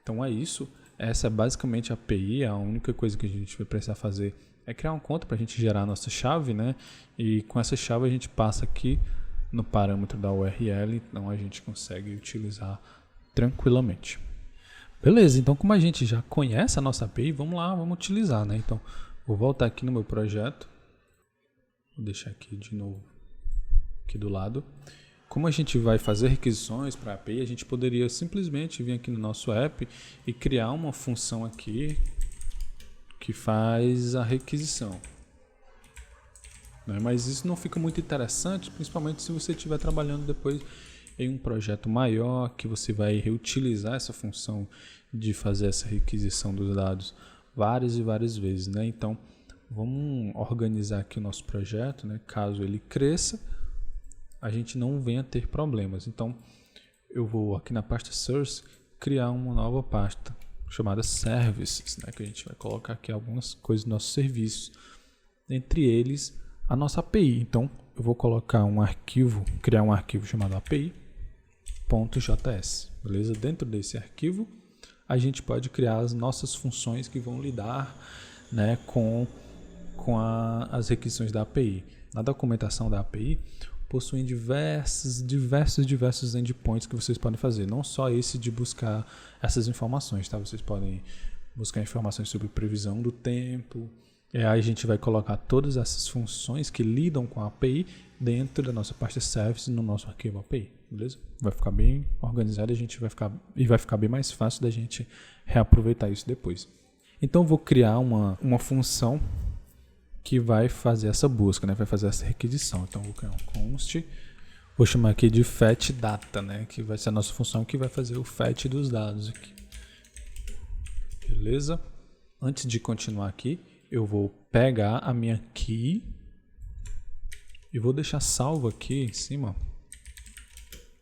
Então é isso, essa é basicamente a API, a única coisa que a gente vai precisar fazer é criar uma conta para a gente gerar a nossa chave, né? E com essa chave a gente passa aqui no parâmetro da URL, então a gente consegue utilizar tranquilamente. Beleza, então como a gente já conhece a nossa API, vamos lá, vamos utilizar, né? Então, vou voltar aqui no meu projeto, vou deixar aqui de novo, aqui do lado. Como a gente vai fazer requisições para a API, a gente poderia simplesmente vir aqui no nosso app e criar uma função aqui que faz a requisição. Mas isso não fica muito interessante, principalmente se você estiver trabalhando depois em um projeto maior, que você vai reutilizar essa função de fazer essa requisição dos dados várias e várias vezes, né? Então, vamos organizar aqui o nosso projeto, né? Caso ele cresça, a gente não venha ter problemas. Então, eu vou aqui na pasta Source criar uma nova pasta chamada Services, né? Que a gente vai colocar aqui algumas coisas dos nossos serviços, entre eles a nossa API. Então, eu vou colocar um arquivo, criar um arquivo chamado API.js, beleza? Dentro desse arquivo, a gente pode criar as nossas funções que vão lidar, né, com as requisições da API. Na documentação da API, possuem diversos endpoints que vocês podem fazer. Não só esse de buscar essas informações, tá? Vocês podem buscar informações sobre previsão do tempo. Aí a gente vai colocar todas essas funções que lidam com a API dentro da nossa pasta Service no nosso arquivo API, beleza? Vai ficar bem organizado, vai ficar bem mais fácil da gente reaproveitar isso depois. Então eu vou criar uma função que vai fazer essa busca, né? Vai fazer essa requisição. Então eu vou criar um const, vou chamar aqui de fetch data, né? Que vai ser a nossa função que vai fazer o fetch dos dados aqui. Beleza? Antes de continuar aqui, eu vou pegar a minha key e vou deixar salvo aqui em cima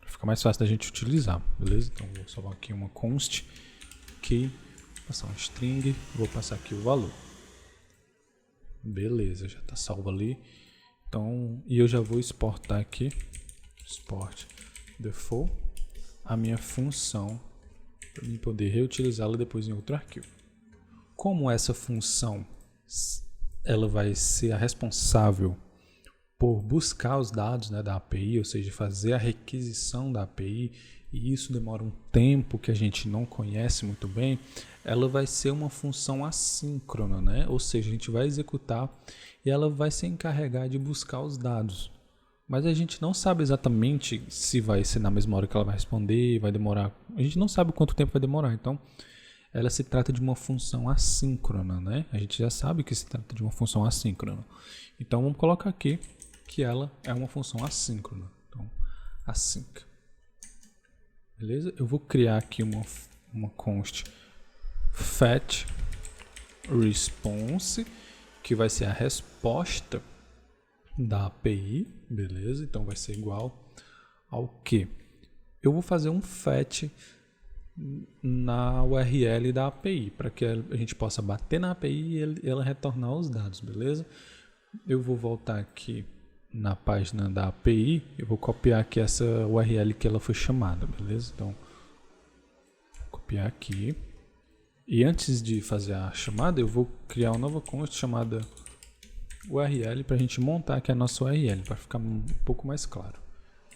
para ficar mais fácil da gente utilizar, beleza? Então vou salvar aqui uma const key, passar um string, vou passar aqui o valor. Beleza, já está salvo ali. Então, e eu já vou exportar aqui, export default, a minha função para eu poder reutilizá-la depois em outro arquivo. Como essa função ela vai ser a responsável por buscar os dados, né, da API, ou seja, fazer a requisição da API, e isso demora um tempo que a gente não conhece muito bem, ela vai ser uma função assíncrona, né? Ou seja, a gente vai executar e ela vai se encarregar de buscar os dados. Mas a gente não sabe exatamente se vai ser na mesma hora que ela vai responder, vai demorar. A gente não sabe quanto tempo vai demorar, então ela se trata de uma função assíncrona, né? A gente já sabe que se trata de uma função assíncrona. Então vamos colocar aqui que ela é uma função assíncrona. Então, async. Beleza? Eu vou criar aqui uma const fetch response, que vai ser a resposta da API, beleza? Então vai ser igual ao que? Eu vou fazer um fetch na URL da API, para que a gente possa bater na API e ela retornar os dados, beleza? Eu vou voltar aqui na página da API, eu vou copiar aqui essa URL que ela foi chamada, beleza? Então, vou copiar aqui. E antes de fazer a chamada, eu vou criar uma nova const chamada URL para a gente montar aqui a nossa URL, para ficar um pouco mais claro.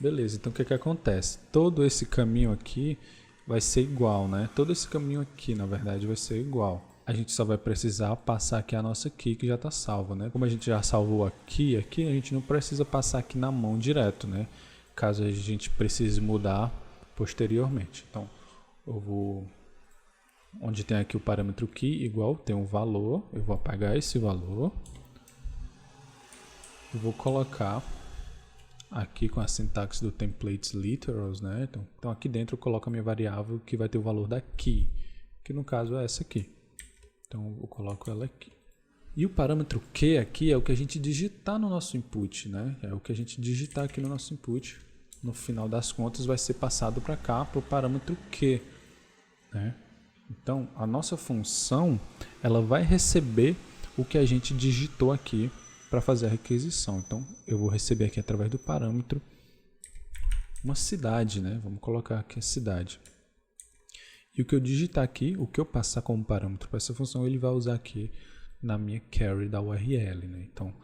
Beleza, então o que acontece? Todo esse caminho aqui vai ser igual, né? Todo esse caminho aqui, na verdade, vai ser igual. A gente só vai precisar passar aqui a nossa key que já está salva, né? Como a gente já salvou aqui, a gente não precisa passar aqui na mão direto, né? Caso a gente precise mudar posteriormente. Então, eu vou... Onde tem aqui o parâmetro key, igual, tem um valor. Eu vou apagar esse valor. Eu vou colocar aqui com a sintaxe do templates literals, né? Então aqui dentro eu coloco a minha variável que vai ter o valor da key, que no caso é essa aqui. Então eu coloco ela aqui. E o parâmetro Q aqui é o que a gente digitar no nosso input, né? É o que a gente digitar aqui no nosso input. No final das contas vai ser passado para cá, para o parâmetro Q, né? Então a nossa função ela vai receber o que a gente digitou aqui para fazer a requisição. Então eu vou receber aqui através do parâmetro uma cidade, né? Vamos colocar aqui a cidade. E o que eu digitar aqui, o que eu passar como parâmetro para essa função, ele vai usar aqui na minha carry da URL, né? Então,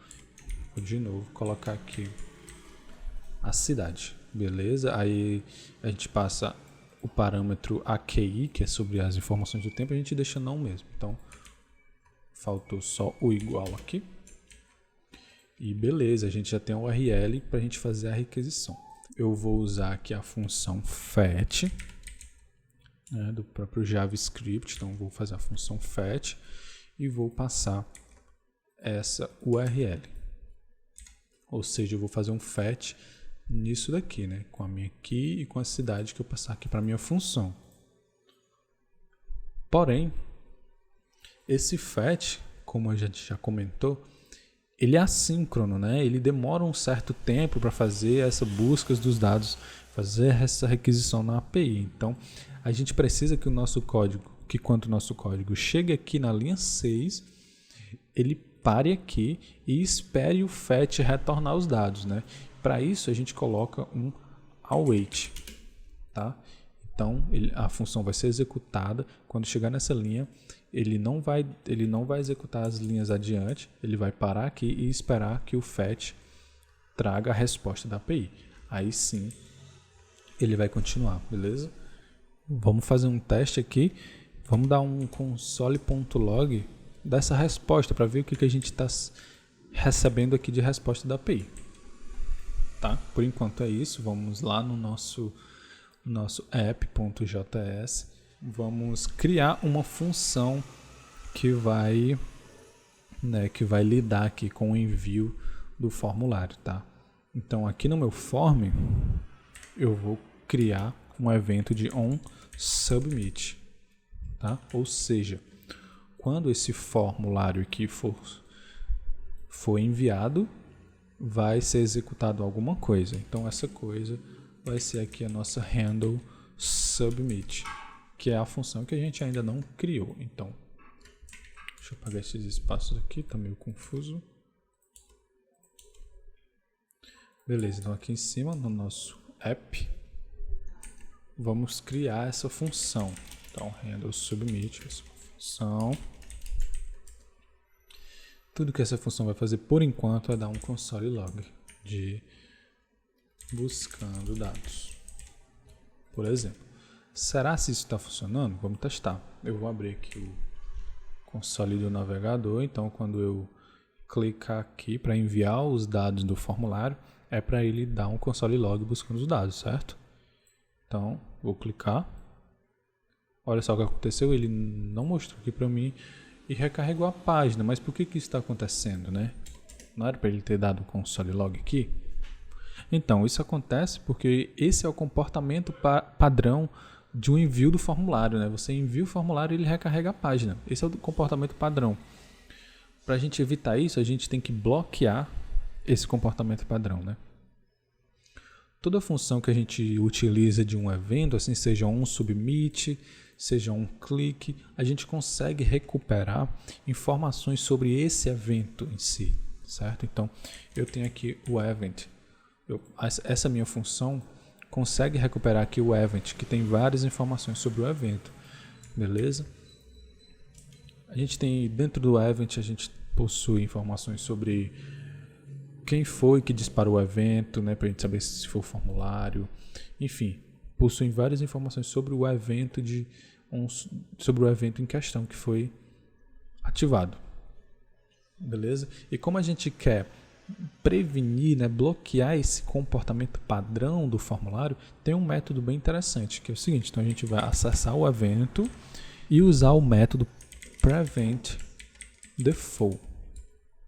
vou de novo colocar aqui a cidade, beleza? Aí a gente passa o parâmetro AQI, que é sobre as informações do tempo, a gente deixa não mesmo. Então, faltou só o igual aqui. E beleza, a gente já tem a URL para a gente fazer a requisição. Eu vou usar aqui a função fetch, né, do próprio JavaScript. Então, vou fazer a função fetch e vou passar essa URL. Ou seja, eu vou fazer um fetch nisso daqui, né, com a minha key e com a cidade que eu passar aqui para a minha função. Porém, esse fetch, como a gente já comentou, ele é assíncrono, né? Ele demora um certo tempo para fazer essa busca dos dados, fazer essa requisição na API. Então, a gente precisa que o nosso código, que quando o nosso código chegue aqui na linha 6, ele pare aqui e espere o fetch retornar os dados, né? Para isso, a gente coloca um await, tá? Então, a função vai ser executada. Quando chegar nessa linha, ele não vai executar as linhas adiante, ele vai parar aqui e esperar que o fetch traga a resposta da API. Aí sim, ele vai continuar, beleza? Vamos fazer um teste aqui. Vamos dar um console.log dessa resposta para ver o que a gente está recebendo aqui de resposta da API. Tá? Por enquanto é isso. Vamos lá no nosso app.js. Vamos criar uma função que vai lidar aqui com o envio do formulário, tá? Então aqui no meu form eu vou criar um evento de onSubmit, tá? Ou seja, quando esse formulário aqui for enviado, vai ser executado alguma coisa. Então essa coisa vai ser aqui a nossa handle submit, que é a função que a gente ainda não criou. Então, deixa eu apagar esses espaços aqui, tá meio confuso. Beleza, então aqui em cima no nosso app, vamos criar essa função. Então, handle submit, essa função. Tudo que essa função vai fazer por enquanto é dar um console log de buscando dados. Por exemplo. Será se isso está funcionando? Vamos testar. Eu vou abrir aqui o console do navegador. Então, quando eu clicar aqui para enviar os dados do formulário, é para ele dar um console log buscando os dados, certo? Então, vou clicar. Olha só o que aconteceu. Ele não mostrou aqui para mim e recarregou a página. Mas por que isso está acontecendo, né? Não era para ele ter dado um console log aqui? Então, isso acontece porque esse é o comportamento padrão de um envio do formulário, né? Você envia o formulário e ele recarrega a página. Esse é o comportamento padrão. Para a gente evitar isso, a gente tem que bloquear esse comportamento padrão, né? Toda função que a gente utiliza de um evento, assim, seja um submit, seja um click, a gente consegue recuperar informações sobre esse evento em si, certo? Então, eu tenho aqui o event. Essa minha função consegue recuperar aqui o event, que tem várias informações sobre o evento, beleza? A gente tem, dentro do event, a gente possui informações sobre quem foi que disparou o evento, né, para a gente saber se foi o formulário, enfim, possui várias informações sobre o evento sobre o evento em questão que foi ativado, beleza? E como a gente quer prevenir, né, bloquear esse comportamento padrão do formulário, tem um método bem interessante, que é o seguinte: então a gente vai acessar o evento e usar o método prevent default.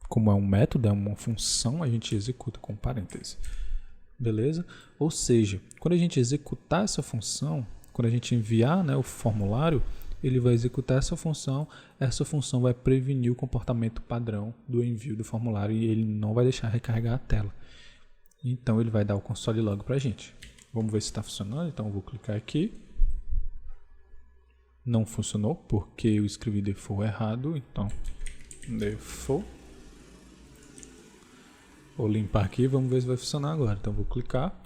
Como é um método, é uma função, a gente executa com parênteses, beleza? Ou seja, quando a gente executar essa função, quando a gente enviar, né, o formulário, ele vai executar essa função vai prevenir o comportamento padrão do envio do formulário e ele não vai deixar recarregar a tela. Então ele vai dar o console log para a gente. Vamos ver se está funcionando, então eu vou clicar aqui. Não funcionou porque eu escrevi default errado, então default. Vou limpar aqui, vamos ver se vai funcionar agora. Então vou clicar.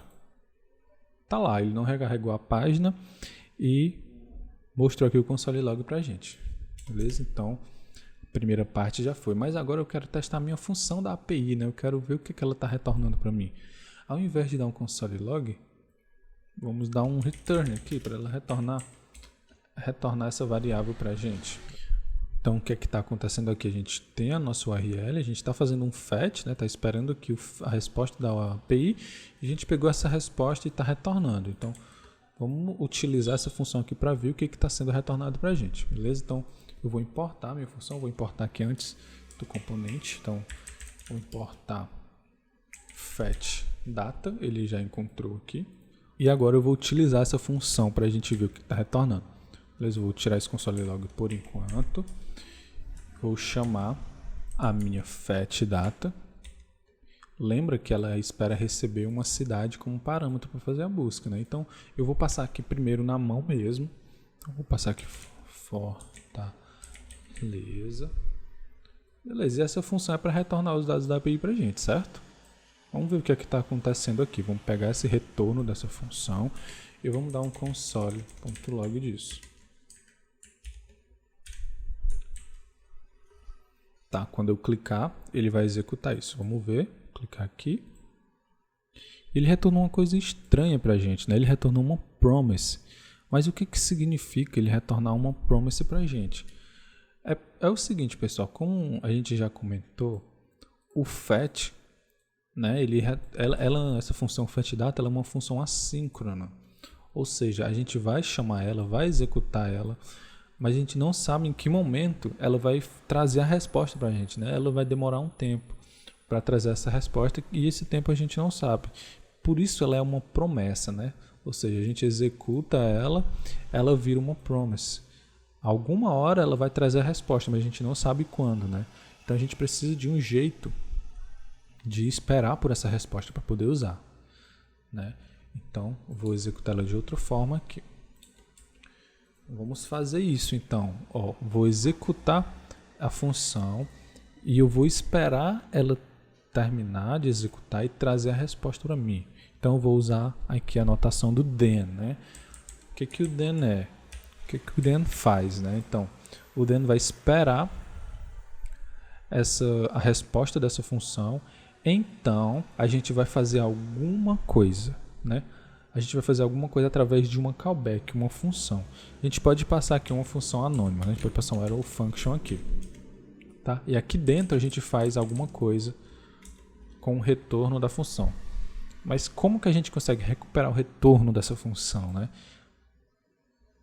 Tá lá, ele não recarregou a página e mostrou aqui o console log pra gente. Beleza? Então, a primeira parte já foi. Mas agora eu quero testar a minha função da API, né? Eu quero ver o que ela está retornando para mim. Ao invés de dar um console log, vamos dar um return aqui para ela retornar essa variável para a gente. Então, o que é que está acontecendo aqui? A gente tem a nossa URL, a gente está fazendo um fetch, né? Está esperando aqui a resposta da API, e a gente pegou essa resposta e está retornando. Então, vamos utilizar essa função aqui para ver o que está sendo retornado para a gente, beleza? Então, eu vou importar a minha função, vou importar aqui antes do componente. Então, vou importar fetch data, ele já encontrou aqui. E agora eu vou utilizar essa função para a gente ver o que está retornando. Beleza? Eu vou tirar esse console log por enquanto. Vou chamar a minha fetch data. Lembra que ela espera receber uma cidade como parâmetro para fazer a busca, né? Então, eu vou passar aqui primeiro na mão mesmo. Então, vou passar aqui Fortaleza. Beleza, e essa função é para retornar os dados da API para a gente, certo? Vamos ver o que é que está acontecendo aqui. Vamos pegar esse retorno dessa função e vamos dar um console.log disso. Tá, quando eu clicar, ele vai executar isso. Vamos ver. Clicar aqui. Ele retornou uma coisa estranha para a gente, né? Ele retornou uma promise. Mas o que significa ele retornar uma promise para a gente? É o seguinte, pessoal. Como a gente já comentou, o fetch, né? Essa função fetchData, ela é uma função assíncrona. Ou seja, a gente vai chamar ela, vai executar ela, mas a gente não sabe em que momento ela vai trazer a resposta para a gente, né? Ela vai demorar um tempo para trazer essa resposta e esse tempo a gente não sabe. Por isso ela é uma promessa, né? Ou seja, a gente executa ela vira uma promise. Alguma hora ela vai trazer a resposta, mas a gente não sabe quando, né? Então a gente precisa de um jeito de esperar por essa resposta para poder usar, né? Então eu vou executá-la de outra forma aqui. Vamos fazer isso então. Ó, vou executar a função e eu vou esperar ela terminar de executar e trazer a resposta para mim. Então eu vou usar aqui a notação do then, né? O que o then é? O que o then faz, né? Então, o then vai esperar a resposta dessa função. Então, a gente vai fazer alguma coisa, né? A gente vai fazer alguma coisa através de uma callback, uma função. A gente pode passar aqui uma função anônima, né? A gente pode passar um arrow function aqui, tá? E aqui dentro a gente faz alguma coisa com o retorno da função. Mas como que a gente consegue recuperar o retorno dessa função, né?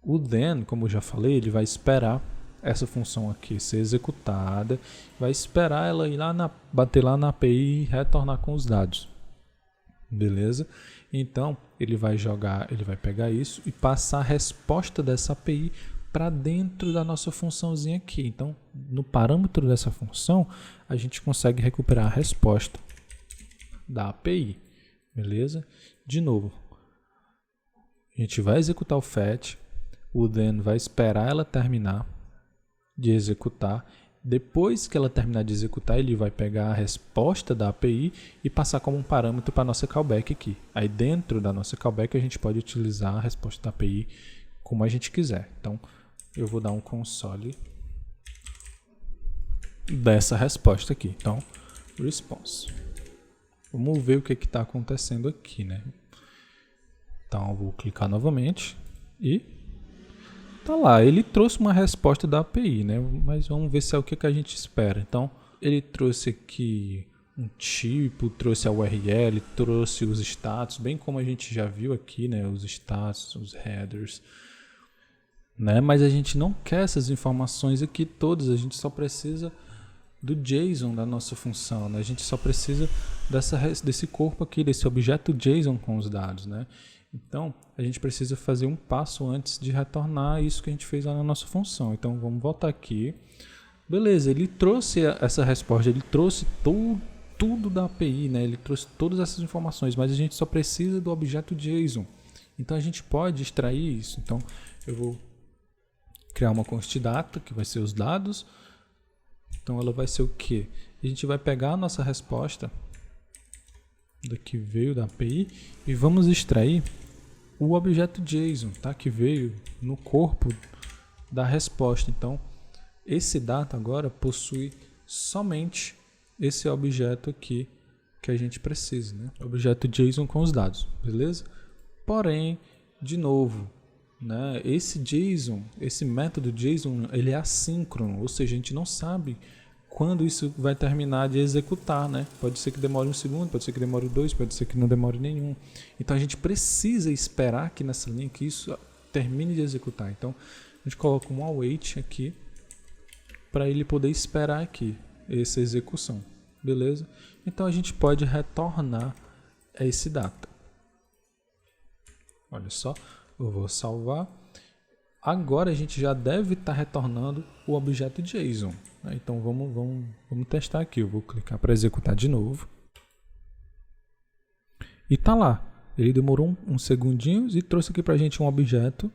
O then, como eu já falei, ele vai esperar essa função aqui ser executada, vai esperar ela ir bater lá na API e retornar com os dados, beleza? Então, ele vai pegar isso e passar a resposta dessa API para dentro da nossa funçãozinha aqui. Então, no parâmetro dessa função, a gente consegue recuperar a resposta da API, beleza? De novo, a gente vai executar o fetch, o then vai esperar ela terminar de executar. Depois que ela terminar de executar, ele vai pegar a resposta da API e passar como um parâmetro para a nossa callback aqui. Aí dentro da nossa callback a gente pode utilizar a resposta da API como a gente quiser. Então eu vou dar um console dessa resposta aqui. Então, response. Vamos ver o que está acontecendo aqui, né? Então eu vou clicar novamente e tá lá, ele trouxe uma resposta da API, né? Mas vamos ver se é o que a gente espera. Então, ele trouxe aqui um tipo, trouxe a URL, trouxe os status, bem como a gente já viu aqui, né? Os status, os headers, né? Mas a gente não quer essas informações aqui todas, a gente só precisa do JSON da nossa função, né? A gente só precisa desse corpo aqui, desse objeto JSON com os dados, né? Então, a gente precisa fazer um passo antes de retornar isso que a gente fez lá na nossa função. Então, vamos voltar aqui. Beleza, ele trouxe essa resposta, ele trouxe tudo da API, né? Ele trouxe todas essas informações, mas a gente só precisa do objeto JSON. Então, a gente pode extrair isso. Então, eu vou criar uma const data, que vai ser os dados. Então, ela vai ser o quê? A gente vai pegar a nossa resposta que veio da API e vamos extrair o objeto JSON, tá? Que veio no corpo da resposta. Então, esse data agora possui somente esse objeto aqui que a gente precisa, né? Objeto JSON com os dados, beleza? Porém, de novo, né? Esse JSON, esse método JSON, ele é assíncrono, ou seja, a gente não sabe quando isso vai terminar de executar, né? Pode ser que demore 1 segundo, pode ser que demore 2, pode ser que não demore nenhum. Então a gente precisa esperar aqui nessa linha que isso termine de executar. Então a gente coloca um await aqui para ele poder esperar aqui essa execução, beleza? Então a gente pode retornar esse data. Olha só, eu vou salvar. Agora a gente já deve estar retornando o objeto JSON. Então vamos testar aqui. Eu vou clicar para executar de novo. E tá lá. Ele demorou um segundinho e trouxe aqui para a gente um objeto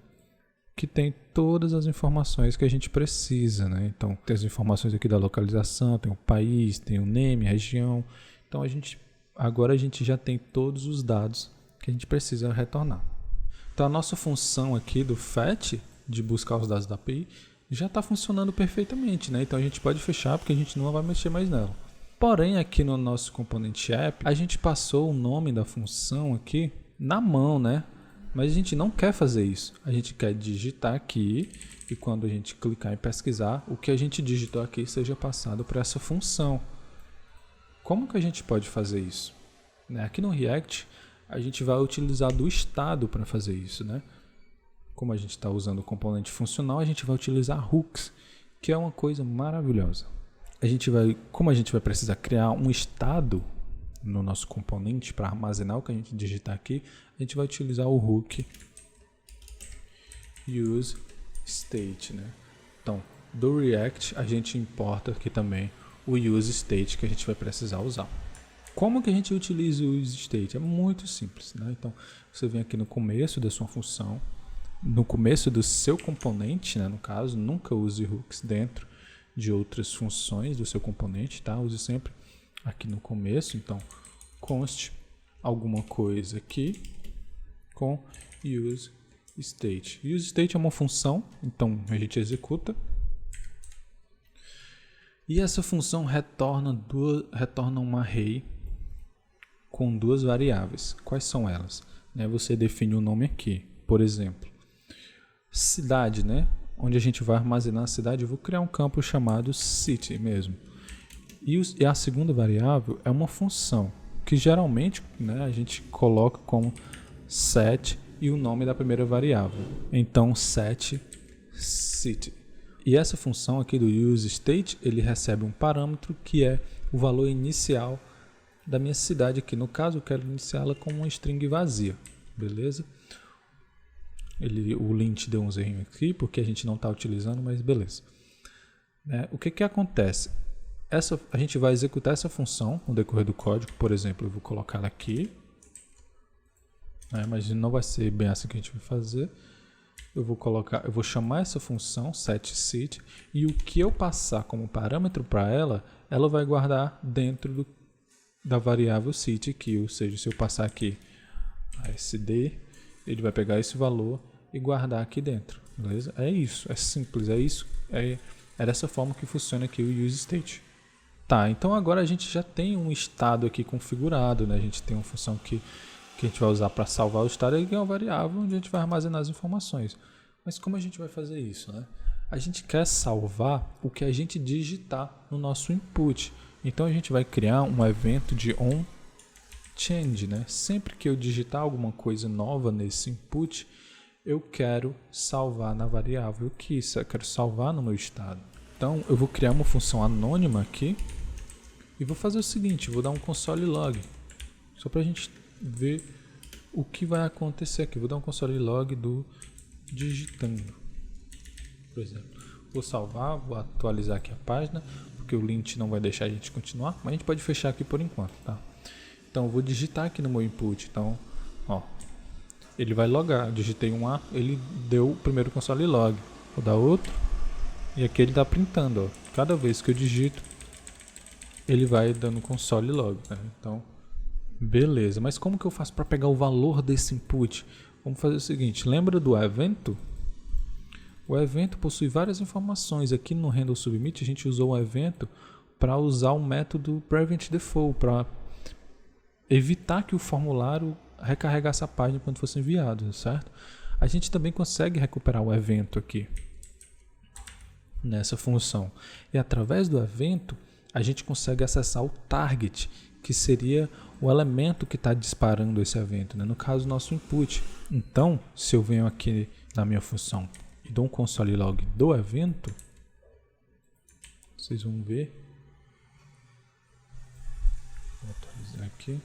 que tem todas as informações que a gente precisa, né? Então tem as informações aqui da localização, tem o país, tem o name, a região. Então agora a gente já tem todos os dados que a gente precisa retornar. Então a nossa função aqui do fetch, de buscar os dados da API, já está funcionando perfeitamente, né? Então a gente pode fechar porque a gente não vai mexer mais nela. Porém, aqui no nosso componente app, a gente passou o nome da função aqui na mão, né? Mas a gente não quer fazer isso. A gente quer digitar aqui e quando a gente clicar em pesquisar, o que a gente digitou aqui seja passado para essa função. Como que a gente pode fazer isso? Aqui no React, a gente vai utilizar do estado para fazer isso, né? Como a gente está usando o componente funcional, a gente vai utilizar hooks, que é uma coisa maravilhosa. Como a gente vai precisar criar um estado no nosso componente para armazenar o que a gente digitar aqui, a gente vai utilizar o hook useState, né? Então, do React, a gente importa aqui também o useState que a gente vai precisar usar. Como que a gente utiliza o useState? É muito simples, né? Então, você vem aqui no começo da sua função, no começo do seu componente, né? No caso, nunca use hooks dentro de outras funções do seu componente, tá? Use sempre aqui no começo. Então, const alguma coisa aqui com useState. useState é uma função, então a gente executa. E essa função retorna um array com duas variáveis. Quais são elas? Você define o nome aqui. Por exemplo, cidade, né? Onde a gente vai armazenar a cidade, eu vou criar um campo chamado city mesmo. E a segunda variável é uma função que geralmente, né, a gente coloca como set e o nome da primeira variável. Então, set city. E essa função aqui do useState, ele recebe um parâmetro que é o valor inicial da minha cidade aqui. No caso, eu quero iniciá-la com uma string vazia, beleza? O lint deu um errinho aqui, porque a gente não está utilizando, mas beleza. O que acontece? A gente vai executar essa função no decorrer do código. Por exemplo, eu vou colocar ela aqui, mas não vai ser bem assim que a gente vai fazer. Eu vou chamar essa função setSeat, e o que eu passar como parâmetro para ela vai guardar dentro da variável seat aqui. Ou seja, se eu passar aqui ASD, ele vai pegar esse valor e guardar aqui dentro, beleza? É isso, é simples, é isso, é dessa forma que funciona aqui o useState. Tá, então agora a gente já tem um estado aqui configurado, né? A gente tem uma função que a gente vai usar para salvar o estado, que é uma variável onde a gente vai armazenar as informações. Mas como a gente vai fazer isso, né? A gente quer salvar o que a gente digitar no nosso input. Então a gente vai criar um evento de onChange, né? Sempre que eu digitar alguma coisa nova nesse input, eu quero salvar na variável que eu quero salvar no meu estado. Então eu vou criar uma função anônima aqui e vou fazer o seguinte, vou dar um console log, só para a gente ver o que vai acontecer aqui. Vou dar um console log do digitando, por exemplo. Vou salvar, vou atualizar aqui a página, porque o lint não vai deixar a gente continuar, mas a gente pode fechar aqui por enquanto, tá? Então eu vou digitar aqui no meu input, então, ó, ele vai logar. Eu digitei um A, ele deu o primeiro console log. Vou dar outro, e aqui ele está printando, ó. Cada vez que eu digito, ele vai dando console log, né? Então, beleza. Mas como que eu faço para pegar o valor desse input? Vamos fazer o seguinte, lembra do evento? O evento possui várias informações. Aqui no handle submit a gente usou o evento para usar o método prevent default, para evitar que o formulário recarregasse a página quando fosse enviado, certo? A gente também consegue recuperar o evento aqui nessa função. E através do evento a gente consegue acessar o target, que seria o elemento que está disparando esse evento, né? No caso, o nosso input. Então, se eu venho aqui na minha função e dou um console log do evento, vocês vão ver. Vou atualizar aqui.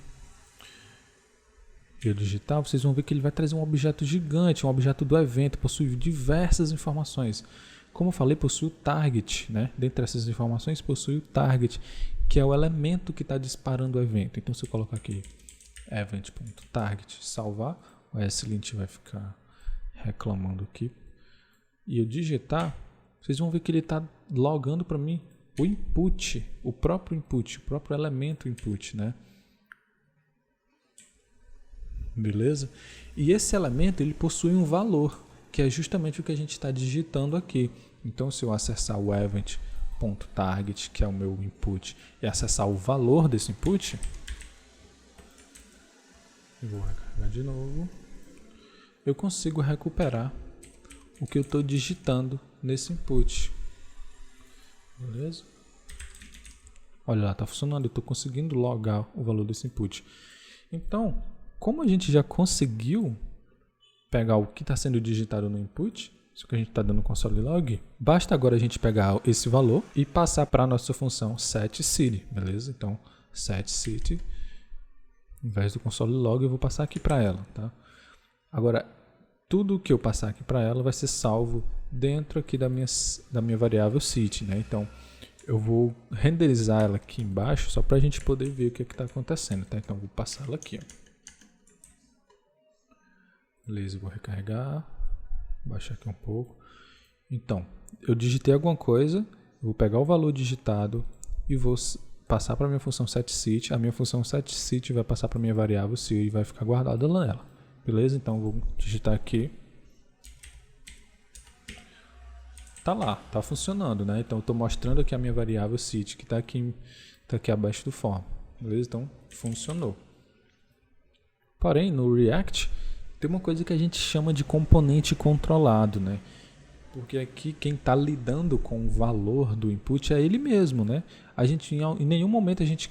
E eu digitar, vocês vão ver que ele vai trazer um objeto gigante, um objeto do evento, possui diversas informações. Como eu falei, possui o target, né? Dentre essas informações, possui o target, que é o elemento que está disparando o evento. Então, se eu colocar aqui event.target, salvar, o slint vai ficar reclamando aqui. E eu digitar, vocês vão ver que ele está logando para mim o input, o próprio elemento input, né? Beleza? E esse elemento, ele possui um valor, que é justamente o que a gente está digitando aqui. Então, se eu acessar o event.target, que é o meu input, e acessar o valor desse input, vou recarregar de novo, eu consigo recuperar o que eu estou digitando nesse input. Beleza? Olha lá, está funcionando, eu estou conseguindo logar o valor desse input. Então, como a gente já conseguiu pegar o que está sendo digitado no input, isso que a gente está dando console log, basta agora a gente pegar esse valor e passar para a nossa função setCity, beleza? Então, setCity, em vez do console log, eu vou passar aqui para ela, tá? Agora, tudo que eu passar aqui para ela vai ser salvo dentro aqui da minha variável city, né? Então, eu vou renderizar ela aqui embaixo só para a gente poder ver o que está acontecendo, tá? Então, eu vou passar ela aqui, ó. Beleza, vou recarregar, baixar aqui um pouco. Então, eu digitei alguma coisa, vou pegar o valor digitado e vou passar para a minha função setCity. A minha função setCity vai passar para a minha variável C e vai ficar guardada nela. Beleza? Então, vou digitar aqui. Tá lá, tá funcionando, né? Então, eu estou mostrando aqui a minha variável city, que está aqui abaixo do form. Beleza? Então, funcionou. Porém, no React, tem uma coisa que a gente chama de componente controlado, né? Porque aqui quem está lidando com o valor do input é ele mesmo, né? A gente, em nenhum momento a gente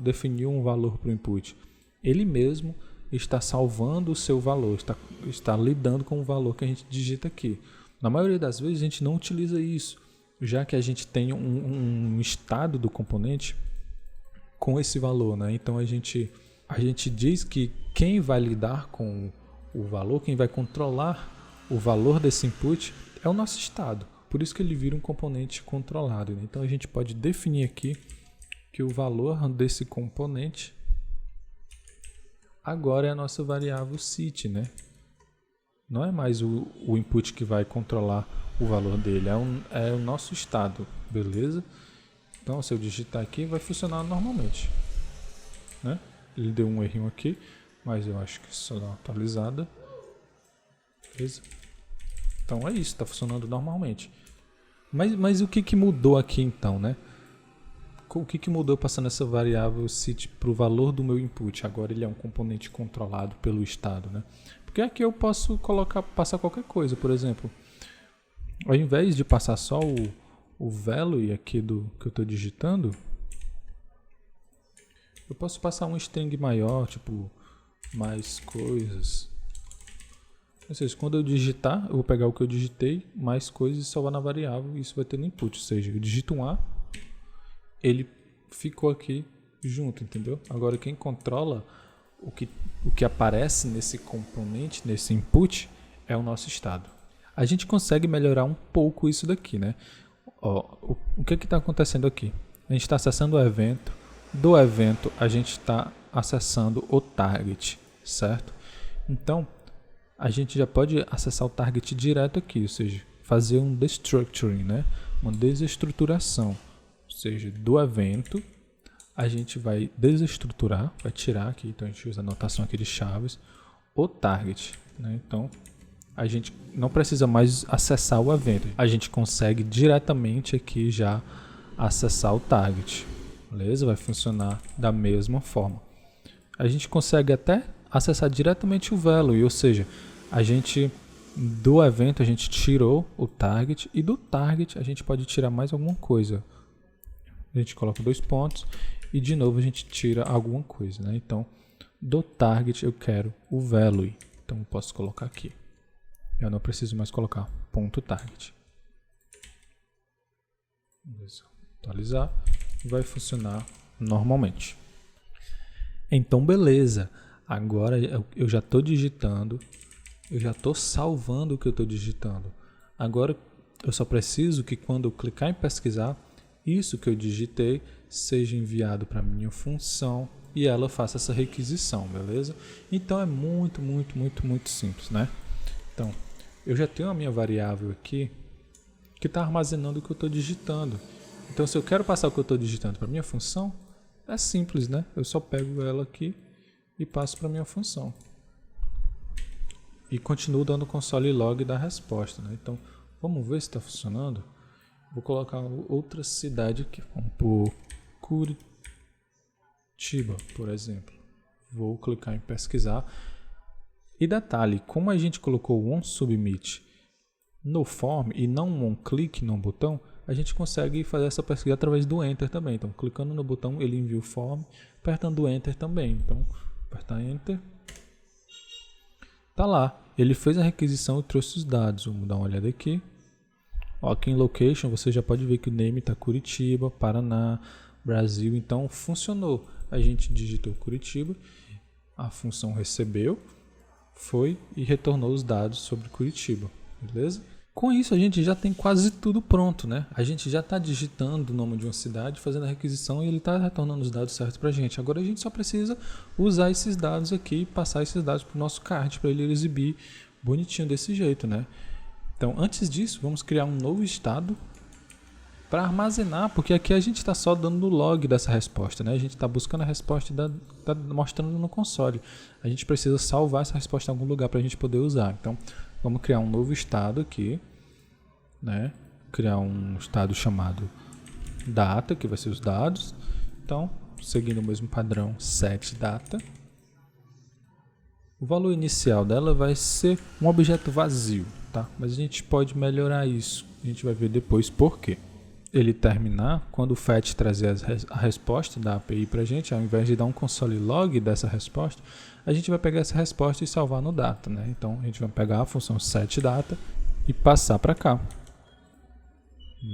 definiu um valor para o input. Ele mesmo está salvando o seu valor, está lidando com o valor que a gente digita aqui. Na maioria das vezes a gente não utiliza isso, já que a gente tem um estado do componente com esse valor, né? Então a gente diz que quem vai lidar com o valor, quem vai controlar o valor desse input é o nosso estado. Por isso que ele vira um componente controlado, né? Então a gente pode definir aqui que o valor desse componente agora é a nossa variável sit, né? Não é mais o input que vai controlar o valor dele, é o nosso estado, beleza? Então, se eu digitar aqui, vai funcionar normalmente, né? Ele deu um errinho aqui, mas eu acho que só dá uma atualizada. Beleza? Então é isso, está funcionando normalmente. Mas o que mudou aqui então, né? O que mudou passando essa variável sit para o valor do meu input? Agora ele é um componente controlado pelo estado, né? Porque aqui eu posso passar qualquer coisa, por exemplo. Ao invés de passar só o value aqui do que eu estou digitando, eu posso passar um string maior, tipo mais coisas. Ou seja, quando eu digitar, eu vou pegar o que eu digitei, mais coisas e salvar na variável, e isso vai ter no input. Ou seja, eu digito um A, ele ficou aqui junto, entendeu? Agora quem controla o que aparece nesse componente, nesse input, é o nosso estado. A gente consegue melhorar um pouco isso daqui, né? Ó, o que está acontecendo aqui? A gente está acessando o evento, do evento a gente está acessando o target, certo? Então, a gente já pode acessar o target direto aqui, ou seja, fazer um destructuring, né? Uma desestruturação. Ou seja, do evento, a gente vai desestruturar, vai tirar aqui, então a gente usa a notação aqui de chaves, o target, né? Então, a gente não precisa mais acessar o evento, a gente consegue diretamente aqui já acessar o target, beleza? Vai funcionar da mesma forma. A gente consegue até acessar diretamente o value, ou seja, a gente do evento a gente tirou o target e do target a gente pode tirar mais alguma coisa. A gente coloca 2 pontos e de novo a gente tira alguma coisa, né? Então, do target eu quero o value. Então eu posso colocar aqui. Eu não preciso mais colocar ponto target. Beleza. Atualizar e vai funcionar normalmente. Então beleza. Agora eu já estou digitando, eu já estou salvando o que eu estou digitando. Agora eu só preciso que quando eu clicar em pesquisar, isso que eu digitei seja enviado para a minha função e ela faça essa requisição, beleza? Então é muito simples, né? Então, eu já tenho a minha variável aqui que está armazenando o que eu estou digitando. Então, se eu quero passar o que eu estou digitando para a minha função, é simples, né? Eu só pego ela aqui e passo para a minha função. E continuo dando console log da resposta, né? Então, vamos ver se está funcionando. Vou colocar outra cidade aqui. Vamos por Curitiba, por exemplo. Vou clicar em pesquisar. E detalhe, como a gente colocou o onSubmit no form e não um onClick no botão, a gente consegue fazer essa pesquisa através do Enter também. Então, clicando no botão, ele envia o form, apertando o Enter também. Então, apertar Enter. Tá lá. Ele fez a requisição e trouxe os dados. Vamos dar uma olhada aqui. Ó, aqui em Location você já pode ver que o name está Curitiba, Paraná, Brasil. Então funcionou. A gente digitou Curitiba, a função recebeu, foi e retornou os dados sobre Curitiba. Beleza? Com isso a gente já tem quase tudo pronto, né? A gente já está digitando o nome de uma cidade, fazendo a requisição e ele está retornando os dados certos para a gente. Agora a gente só precisa usar esses dados aqui e passar esses dados para o nosso card para ele exibir bonitinho desse jeito, né? Então, antes disso, vamos criar um novo estado para armazenar, porque aqui a gente está só dando o log dessa resposta, né? A gente está buscando a resposta e está mostrando no console. A gente precisa salvar essa resposta em algum lugar para a gente poder usar. Então, vamos criar um novo estado aqui, né? Criar um estado chamado data, que vai ser os dados. Então, seguindo o mesmo padrão, setData. O valor inicial dela vai ser um objeto vazio, tá? Mas a gente pode melhorar isso. A gente vai ver depois por quê. Ele terminar, quando o fetch trazer a resposta da API para a gente, ao invés de dar um console log dessa resposta, a gente vai pegar essa resposta e salvar no data, né? Então a gente vai pegar a função setData e passar para cá.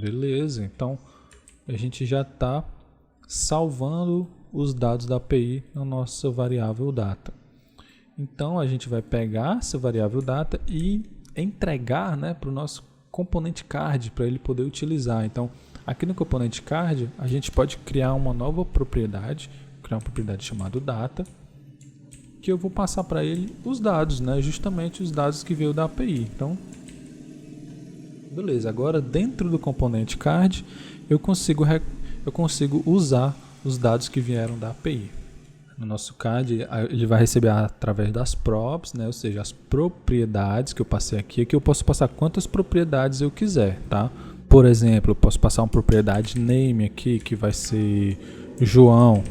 Beleza, então a gente já está salvando os dados da API na nossa variável data. Então, a gente vai pegar essa variável data e entregar, né, para o nosso componente card, para ele poder utilizar. Então, aqui no componente card, a gente pode criar uma nova propriedade, criar uma propriedade chamada data, que eu vou passar para ele os dados, né, justamente os dados que veio da API. Então, beleza, agora dentro do componente card, eu consigo usar os dados que vieram da API. No nosso card, ele vai receber através das props, né? Ou seja, as propriedades que eu passei aqui. Aqui eu posso passar quantas propriedades eu quiser, tá? Por exemplo, eu posso passar uma propriedade name aqui, que vai ser João.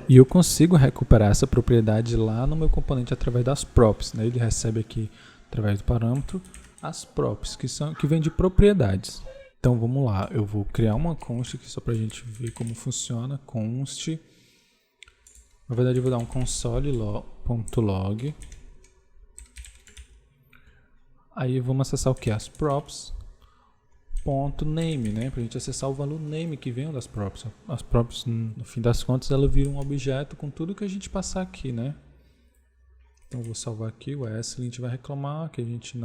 E eu consigo recuperar essa propriedade lá no meu componente através das props, né? Ele recebe aqui, através do parâmetro, as props, que vêm de propriedades. Então, vamos lá. Eu vou criar uma const aqui só para a gente ver como funciona. Const. Na verdade, eu vou dar um console.log. Aí vamos acessar o que? As props. .name, né? Para a gente acessar o valor name que vem das props. As props, no fim das contas, ela vira um objeto com tudo que a gente passar aqui, né? Então, eu vou salvar aqui. O ESLint vai reclamar que a gente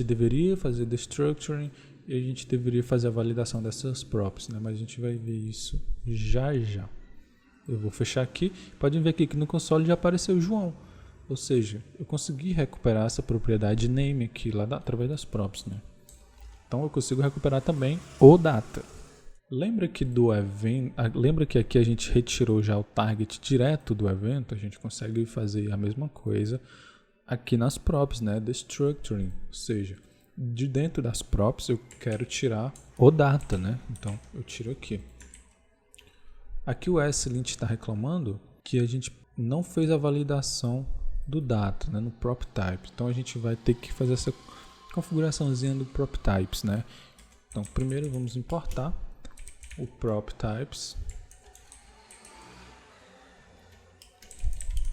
deveria fazer destructuring e a gente deveria fazer a validação dessas props, né? Mas a gente vai ver isso já. Eu vou fechar aqui. Podem ver aqui que no console já apareceu o João. Ou seja, eu consegui recuperar essa propriedade name aqui lá através das props, né? Então eu consigo recuperar também o data. Lembra que aqui a gente retirou já o target direto do evento? A gente consegue fazer a mesma coisa aqui nas props, né? Destructuring, ou seja, de dentro das props eu quero tirar o data, né? Então eu tiro aqui. Aqui o ESLint está reclamando que a gente não fez a validação do data, né, no prop type. Então a gente vai ter que fazer essa configuraçãozinha do prop types, né? Então primeiro vamos importar o prop types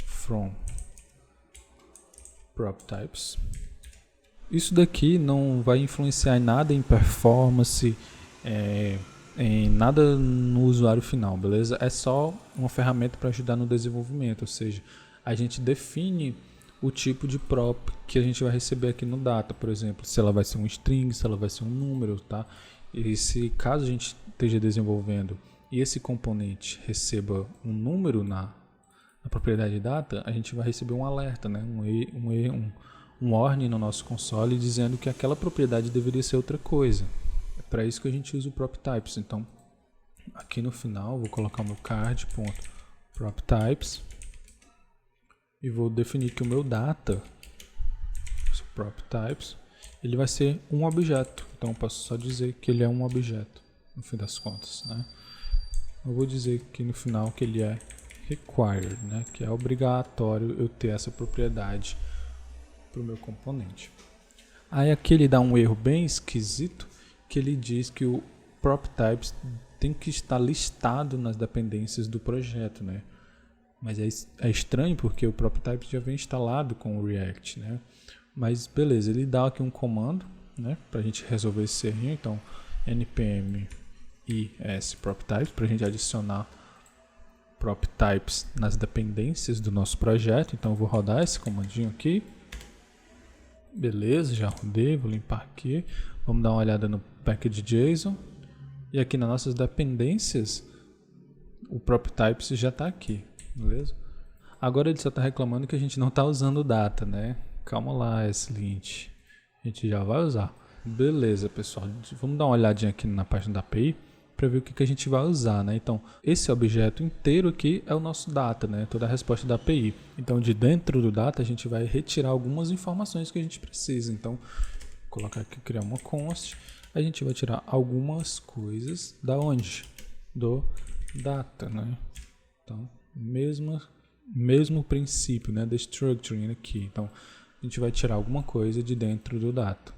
from prop types. Isso daqui não vai influenciar em nada em performance, em nada no usuário final, beleza? É só uma ferramenta para ajudar no desenvolvimento, ou seja, a gente define o tipo de prop que a gente vai receber aqui no data, por exemplo, se ela vai ser um string, se ela vai ser um número, tá? E se caso a gente esteja desenvolvendo e esse componente receba um número na propriedade data, a gente vai receber um alerta, né? Um warning no nosso console dizendo que aquela propriedade deveria ser outra coisa. É para isso que a gente usa o prop types. Então, aqui no final, vou colocar o meu card.proptypes e vou definir que o meu data, prop types, ele vai ser um objeto. Então, eu posso só dizer que ele é um objeto, no fim das contas, né? Eu vou dizer aqui no final que ele é required, né? Que é obrigatório eu ter essa propriedade para o meu componente. Aí aqui ele dá um erro bem esquisito, que ele diz que o prop types tem que estar listado nas dependências do projeto, né? Mas é estranho porque o prop types já vem instalado com o React, né? Mas beleza, ele dá aqui um comando, né, para a gente resolver esse errinho. Então npm is prop types para a gente adicionar prop types nas dependências do nosso projeto. Então eu vou rodar esse comandinho aqui. Beleza, já rodei, vou limpar aqui. Vamos dar uma olhada no package.json. E aqui nas nossas dependências, o prop types já está aqui, beleza? Agora ele só está reclamando que a gente não está usando o data, né? Calma lá, ESLint. A gente já vai usar. Beleza, pessoal. Vamos dar uma olhadinha aqui na página da API para ver o que a gente vai usar, né? Então, esse objeto inteiro aqui é o nosso data, né? Toda a resposta da API. Então, de dentro do data, a gente vai retirar algumas informações que a gente precisa. Então, vou colocar aqui, criar uma const. A gente vai tirar algumas coisas da onde? Do data, né? Então, mesmo princípio, né? Destructuring aqui. Então, a gente vai tirar alguma coisa de dentro do data.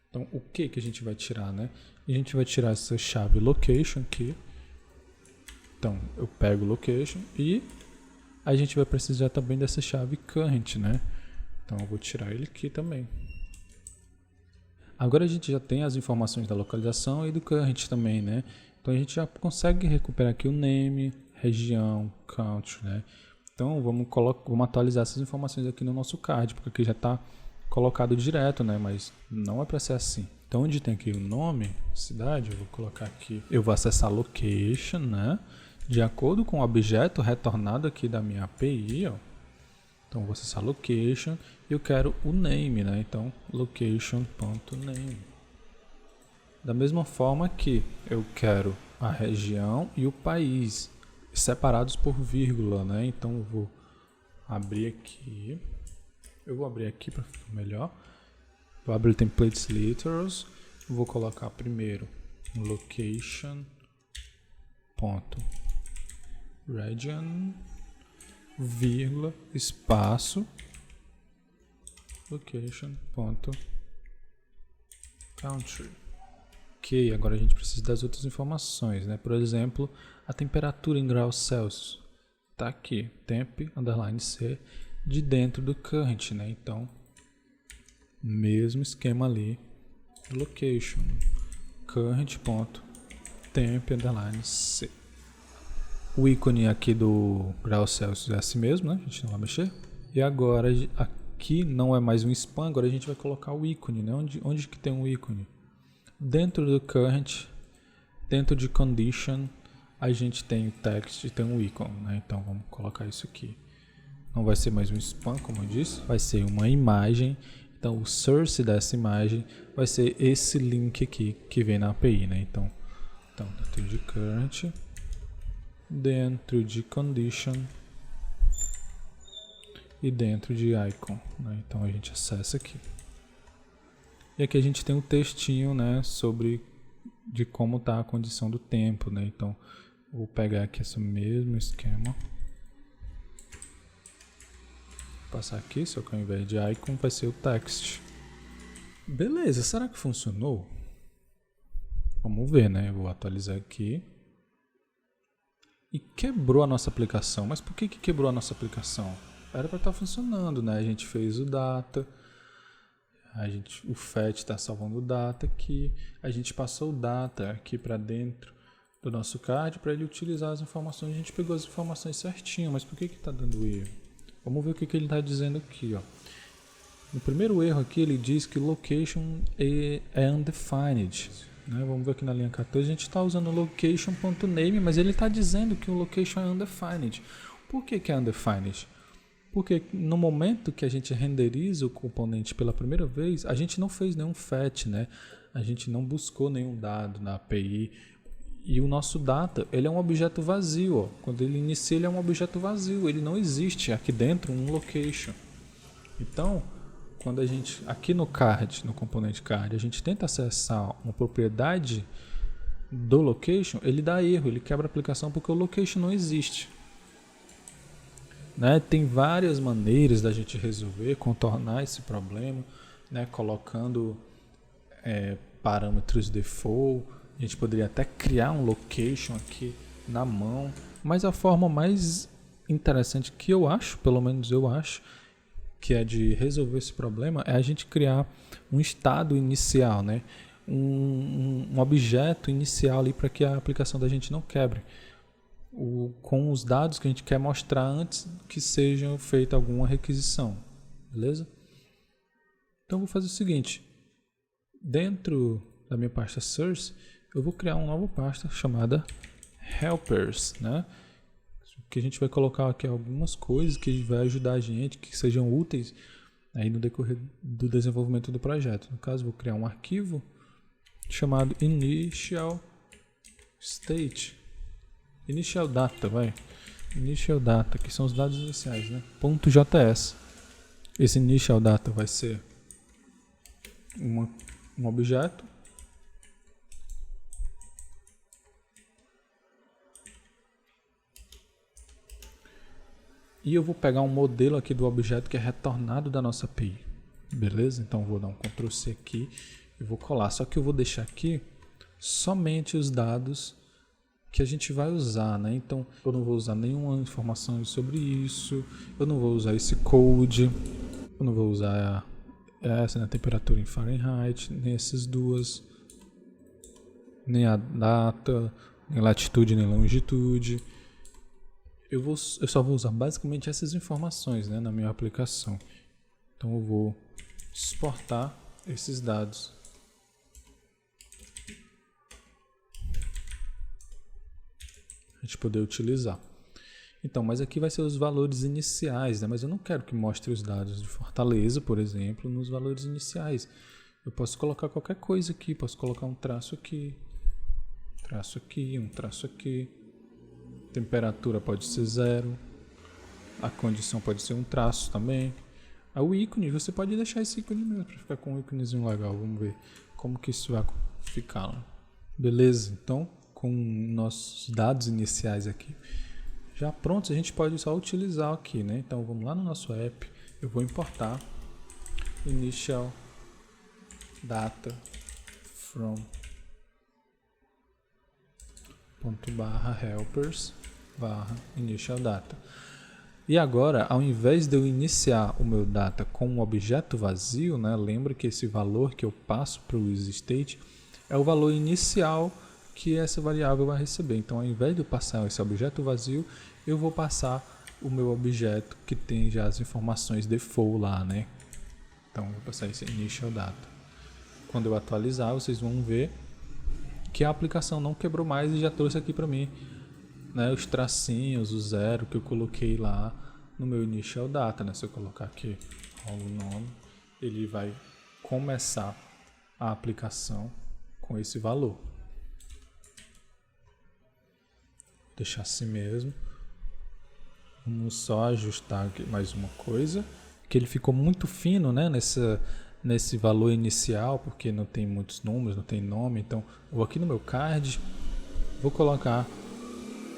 Então, o que a gente vai tirar, né? A gente vai tirar essa chave location aqui. Então, eu pego location e a gente vai precisar também dessa chave current, né? Então, eu vou tirar ele aqui também. Agora a gente já tem as informações da localização e do current também, né? Então, a gente já consegue recuperar aqui o name, região, country, né? Então vamos atualizar essas informações aqui no nosso card, porque aqui já está colocado direto, né? Mas não é para ser assim. Então onde tem aqui o nome, cidade, eu vou colocar aqui, eu vou acessar location, né? De acordo com o objeto retornado aqui da minha API, ó. Então vou acessar location e eu quero o name, né? Então location.name. Da mesma forma que eu quero a região e o país separados por vírgula, né? Então eu vou abrir aqui. Eu vou abrir aqui para ficar melhor. Vou abrir o templates literals. Vou colocar primeiro location ponto region vírgula espaço location ponto country. Ok, agora a gente precisa das outras informações, né? Por exemplo, a temperatura em graus Celsius tá aqui, temp underline c de dentro do current, né? Então, mesmo esquema ali, location current ponto temp underline c. O ícone aqui do grau Celsius é assim mesmo, né? A gente não vai mexer. E agora aqui não é mais um span, agora a gente vai colocar o ícone, né? Onde que tem um ícone? Dentro do current, dentro de condition, a gente tem o text e tem um ícone, né? Então vamos colocar isso aqui. Não vai ser mais um span, como eu disse, vai ser uma imagem. Então o source dessa imagem vai ser esse link aqui que vem na API, né? Então dentro de current, dentro de condition e dentro de icon, né? Então a gente acessa aqui. E aqui a gente tem um textinho, né, sobre de como está a condição do tempo, né? Então, vou pegar aqui esse mesmo esquema. Passar aqui, só que ao invés de icon vai ser o text. Beleza, será que funcionou? Vamos ver, né? Eu vou atualizar aqui. E quebrou a nossa aplicação. Mas por que quebrou a nossa aplicação? Era para estar funcionando, né? A gente fez o data. O fetch está salvando o data aqui, a gente passou o data aqui para dentro do nosso card para ele utilizar as informações, a gente pegou as informações certinho, mas por que está dando erro? Vamos ver o que ele está dizendo aqui, ó. No primeiro erro aqui ele diz que location é undefined, né? Vamos ver aqui na linha 14, a gente está usando location.name, mas ele está dizendo que o location é undefined. Por que é undefined? Porque no momento que a gente renderiza o componente pela primeira vez, a gente não fez nenhum fetch, né? A gente não buscou nenhum dado na API. E o nosso data, ele é um objeto vazio, ó. Quando ele inicia, ele é um objeto vazio. Ele não existe aqui dentro um location. Então, quando a gente, aqui no card, no componente card, a gente tenta acessar uma propriedade do location, ele dá erro, ele quebra a aplicação porque o location não existe. Né? Tem várias maneiras da gente resolver, contornar esse problema, né? Colocando parâmetros default. A gente poderia até criar um location aqui na mão, mas a forma mais interessante que eu acho, pelo menos eu acho, que é de resolver esse problema, é a gente criar um estado inicial, né? Um objeto inicial ali para que a aplicação da gente não quebre. Com os dados que a gente quer mostrar antes que seja feita alguma requisição, beleza? Então eu vou fazer o seguinte, dentro da minha pasta source, eu vou criar uma nova pasta chamada helpers, né? Que a gente vai colocar aqui algumas coisas que vai ajudar a gente, que sejam úteis aí no decorrer do desenvolvimento do projeto. No caso, vou criar um arquivo chamado initial state. Initial data, Initial data, que são os dados iniciais, né? .js. Esse initial data vai ser um objeto. E eu vou pegar um modelo aqui do objeto que é retornado da nossa API. Beleza? Então eu vou dar um Ctrl C aqui e vou colar. Só que eu vou deixar aqui somente os dados que a gente vai usar, né? Então eu não vou usar nenhuma informação sobre isso, eu não vou usar esse code, eu não vou usar essa, né, temperatura em Fahrenheit, nem essas duas, nem a data, nem latitude, nem longitude. eu só vou usar basicamente essas informações, né, na minha aplicação. Então eu vou exportar esses dados. A gente poder utilizar. Então, mas aqui vai ser os valores iniciais, né? Mas eu não quero que mostre os dados de Fortaleza, por exemplo, nos valores iniciais. Eu posso colocar qualquer coisa aqui, posso colocar um traço aqui, um traço aqui. Temperatura pode ser 0. A condição pode ser um traço também. O ícone, você pode deixar esse ícone mesmo para ficar com um íconezinho legal. Vamos ver como que isso vai ficar lá. Beleza, então com nossos dados iniciais aqui já prontos, a gente pode só utilizar aqui, né? Então vamos lá no nosso app, eu vou importar initial data from .helpers initial data. E agora, ao invés de eu iniciar o meu data com um objeto vazio, né? Lembra que esse valor que eu passo para o useState é o valor inicial que essa variável vai receber. Então, ao invés de eu passar esse objeto vazio, eu vou passar o meu objeto que tem já as informações default lá, né? Então, vou passar esse initial data. Quando eu atualizar, vocês vão ver que a aplicação não quebrou mais e já trouxe aqui para mim, né, os tracinhos, o 0 que eu coloquei lá no meu initial data, né? Se eu colocar aqui o nome, ele vai começar a aplicação com esse valor. Deixar assim mesmo. Vamos só ajustar aqui mais uma coisa, que ele ficou muito fino, né, nesse valor inicial, porque não tem muitos números, não tem nome. Então, vou aqui no meu card, vou colocar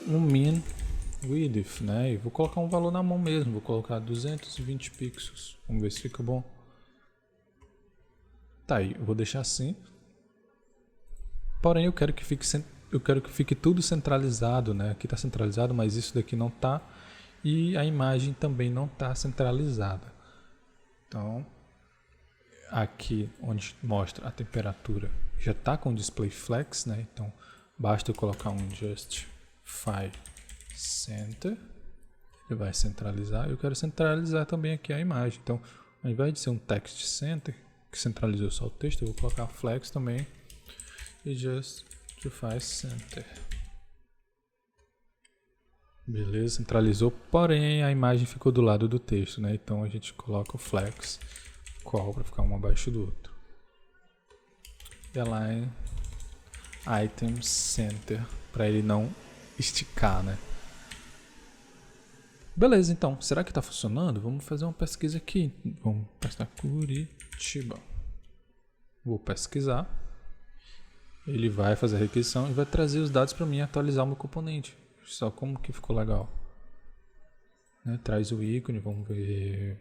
um min width, né, e vou colocar um valor na mão mesmo, vou colocar 220 pixels. Vamos ver se fica bom. Tá aí, eu vou deixar assim. Porém, eu quero que fique tudo centralizado, né? Aqui está centralizado, mas isso daqui não está. E a imagem também não está centralizada. Então, aqui onde mostra a temperatura já está com display flex, né? Então, basta eu colocar um justify center. Ele vai centralizar. Eu quero centralizar também aqui a imagem. Então, ao invés de ser um text center, que centralizou só o texto, eu vou colocar flex também. E justify center. Beleza, centralizou, porém a imagem ficou do lado do texto, né? Então a gente coloca o flex qual para ficar um abaixo do outro. Align item center para ele não esticar, né? Beleza, então, será que está funcionando? Vamos fazer uma pesquisa aqui. Vamos prestar Curitiba. Vou pesquisar. Ele vai fazer a requisição e vai trazer os dados para mim e atualizar o meu componente. Só como que ficou legal. Né? Traz o ícone, vamos ver.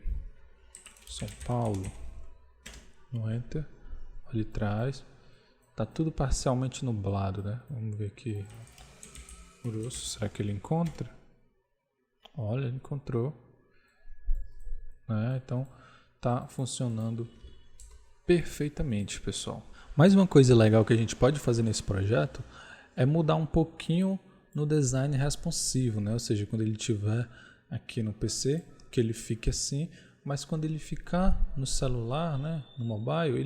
São Paulo. No Enter. Ali atrás. Tá tudo parcialmente nublado, né? Vamos ver aqui. Grosso, será que ele encontra? Olha, ele encontrou. Né? Então, tá funcionando perfeitamente, pessoal. Mais uma coisa legal que a gente pode fazer nesse projeto é mudar um pouquinho no design responsivo, né? Ou seja, quando ele estiver aqui no PC, que ele fique assim, mas quando ele ficar no celular, né, no mobile,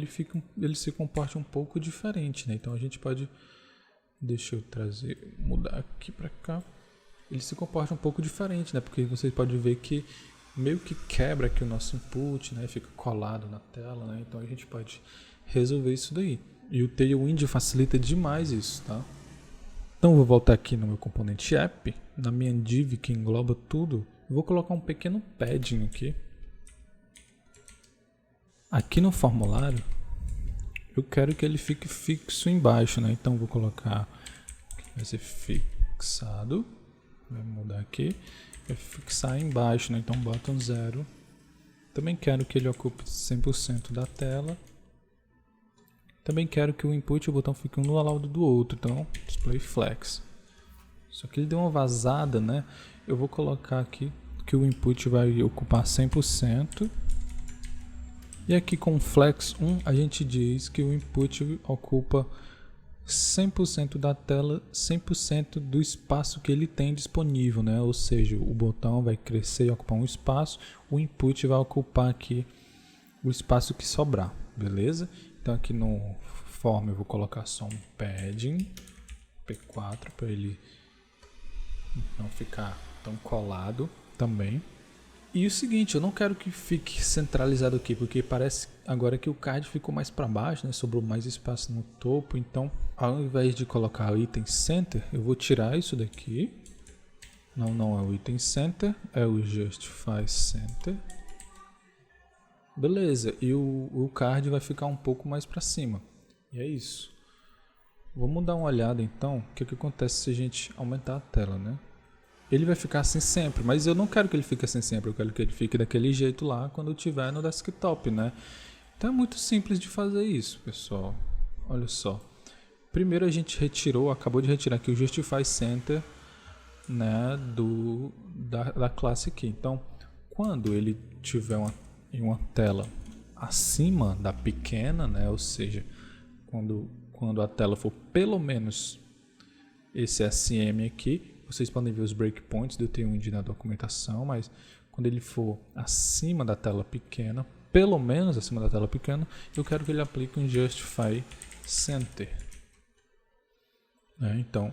ele se comporta um pouco diferente, né? Então a gente pode, deixa eu mudar aqui para cá, ele se comporta um pouco diferente, né? Porque você pode ver que meio que quebra aqui o nosso input, né? Fica colado na tela, né? Então a gente pode resolver isso daí. E o Tailwind facilita demais isso, tá? Então eu vou voltar aqui no meu componente app, na minha div que engloba tudo, eu vou colocar um pequeno padding aqui. Aqui no formulário, eu quero que ele fique fixo embaixo, né? Então eu vou colocar, vai ser fixado, vai mudar aqui, vai fixar embaixo, né? Então bota um 0. Também quero que ele ocupe 100% da tela. Também quero que o input e o botão fiquem um no lado do outro, então display flex. Só que ele deu uma vazada, né? Eu vou colocar aqui que o input vai ocupar 100%. E aqui com flex 1 a gente diz que o input ocupa 100% da tela, 100% do espaço que ele tem disponível, né? Ou seja, o botão vai crescer e ocupar um espaço, o input vai ocupar aqui o espaço que sobrar, beleza? Então aqui no form eu vou colocar só um padding P4 para ele não ficar tão colado também. E o seguinte, eu não quero que fique centralizado aqui, porque parece agora que o card ficou mais para baixo, né? Sobrou mais espaço no topo, então ao invés de colocar o item center, eu vou tirar isso daqui. Não é o item center, é o justify center. Beleza, e o card vai ficar um pouco mais para cima. E é isso. Vamos dar uma olhada então, o que acontece se a gente aumentar a tela, né? Ele vai ficar assim sempre, mas eu não quero que ele fique assim sempre, eu quero que ele fique daquele jeito lá quando eu estiver no desktop, né? Então é muito simples de fazer isso, pessoal. Olha só. Primeiro a gente acabou de retirar aqui o Justify Center, né, da classe aqui. Então, quando ele tiver em uma tela acima da pequena, né, ou seja, quando a tela for pelo menos esse SM aqui, vocês podem ver os breakpoints do Tailwind na documentação, mas quando ele for acima da tela pequena, pelo menos acima da tela pequena, eu quero que ele aplique um Justify Center. Então,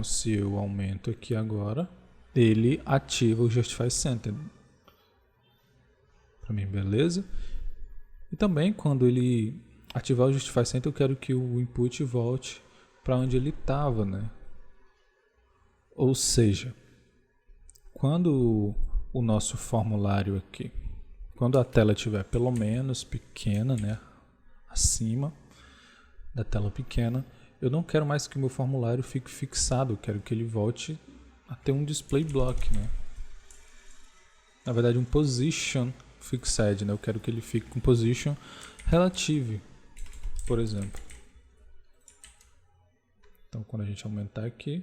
se eu aumento aqui agora, ele ativa o Justify Center. Para mim, beleza? E também, quando ele ativar o Justify Center, eu quero que o input volte para onde ele estava, né? Ou seja, quando o nosso formulário aqui, quando a tela estiver pelo menos pequena, né, acima da tela pequena, eu não quero mais que o meu formulário fique fixado, eu quero que ele volte a ter um display block, né? Na verdade, um position fixed, né? Eu quero que ele fique com position relative, por exemplo. Então, quando a gente aumentar aqui,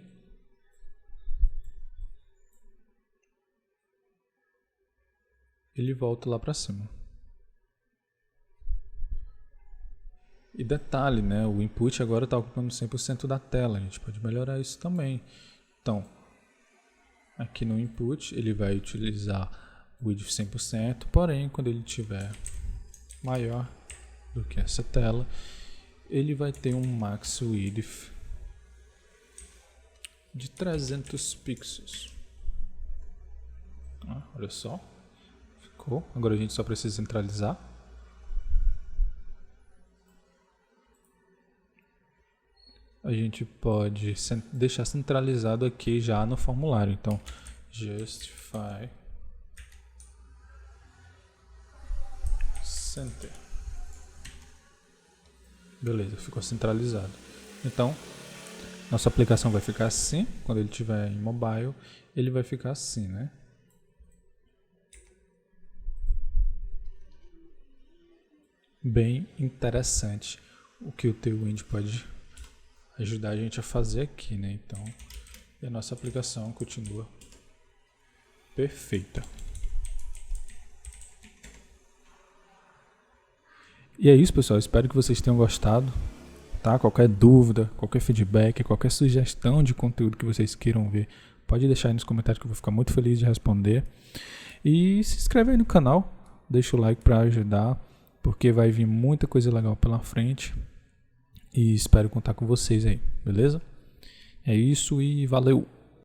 ele volta lá para cima. E detalhe, né? O input agora está ocupando 100% da tela. A gente pode melhorar isso também. Então, aqui no input, ele vai utilizar o width 100%, porém, quando ele tiver maior do que essa tela, ele vai ter um max width de 300 pixels. Olha só. Agora a gente só precisa centralizar. A gente pode deixar centralizado aqui já no formulário. Então, justify center. Beleza, ficou centralizado. Então, nossa aplicação vai ficar assim. Quando ele estiver em mobile, ele vai ficar assim, né? Bem interessante o que o Tailwind pode ajudar a gente a fazer aqui, né? Então, a nossa aplicação continua perfeita. E é isso, pessoal. Espero que vocês tenham gostado. Tá? Qualquer dúvida, qualquer feedback, qualquer sugestão de conteúdo que vocês queiram ver, pode deixar aí nos comentários que eu vou ficar muito feliz de responder. E se inscreve aí no canal, deixa o like para ajudar, porque vai vir muita coisa legal pela frente. E espero contar com vocês aí, beleza? É isso e valeu!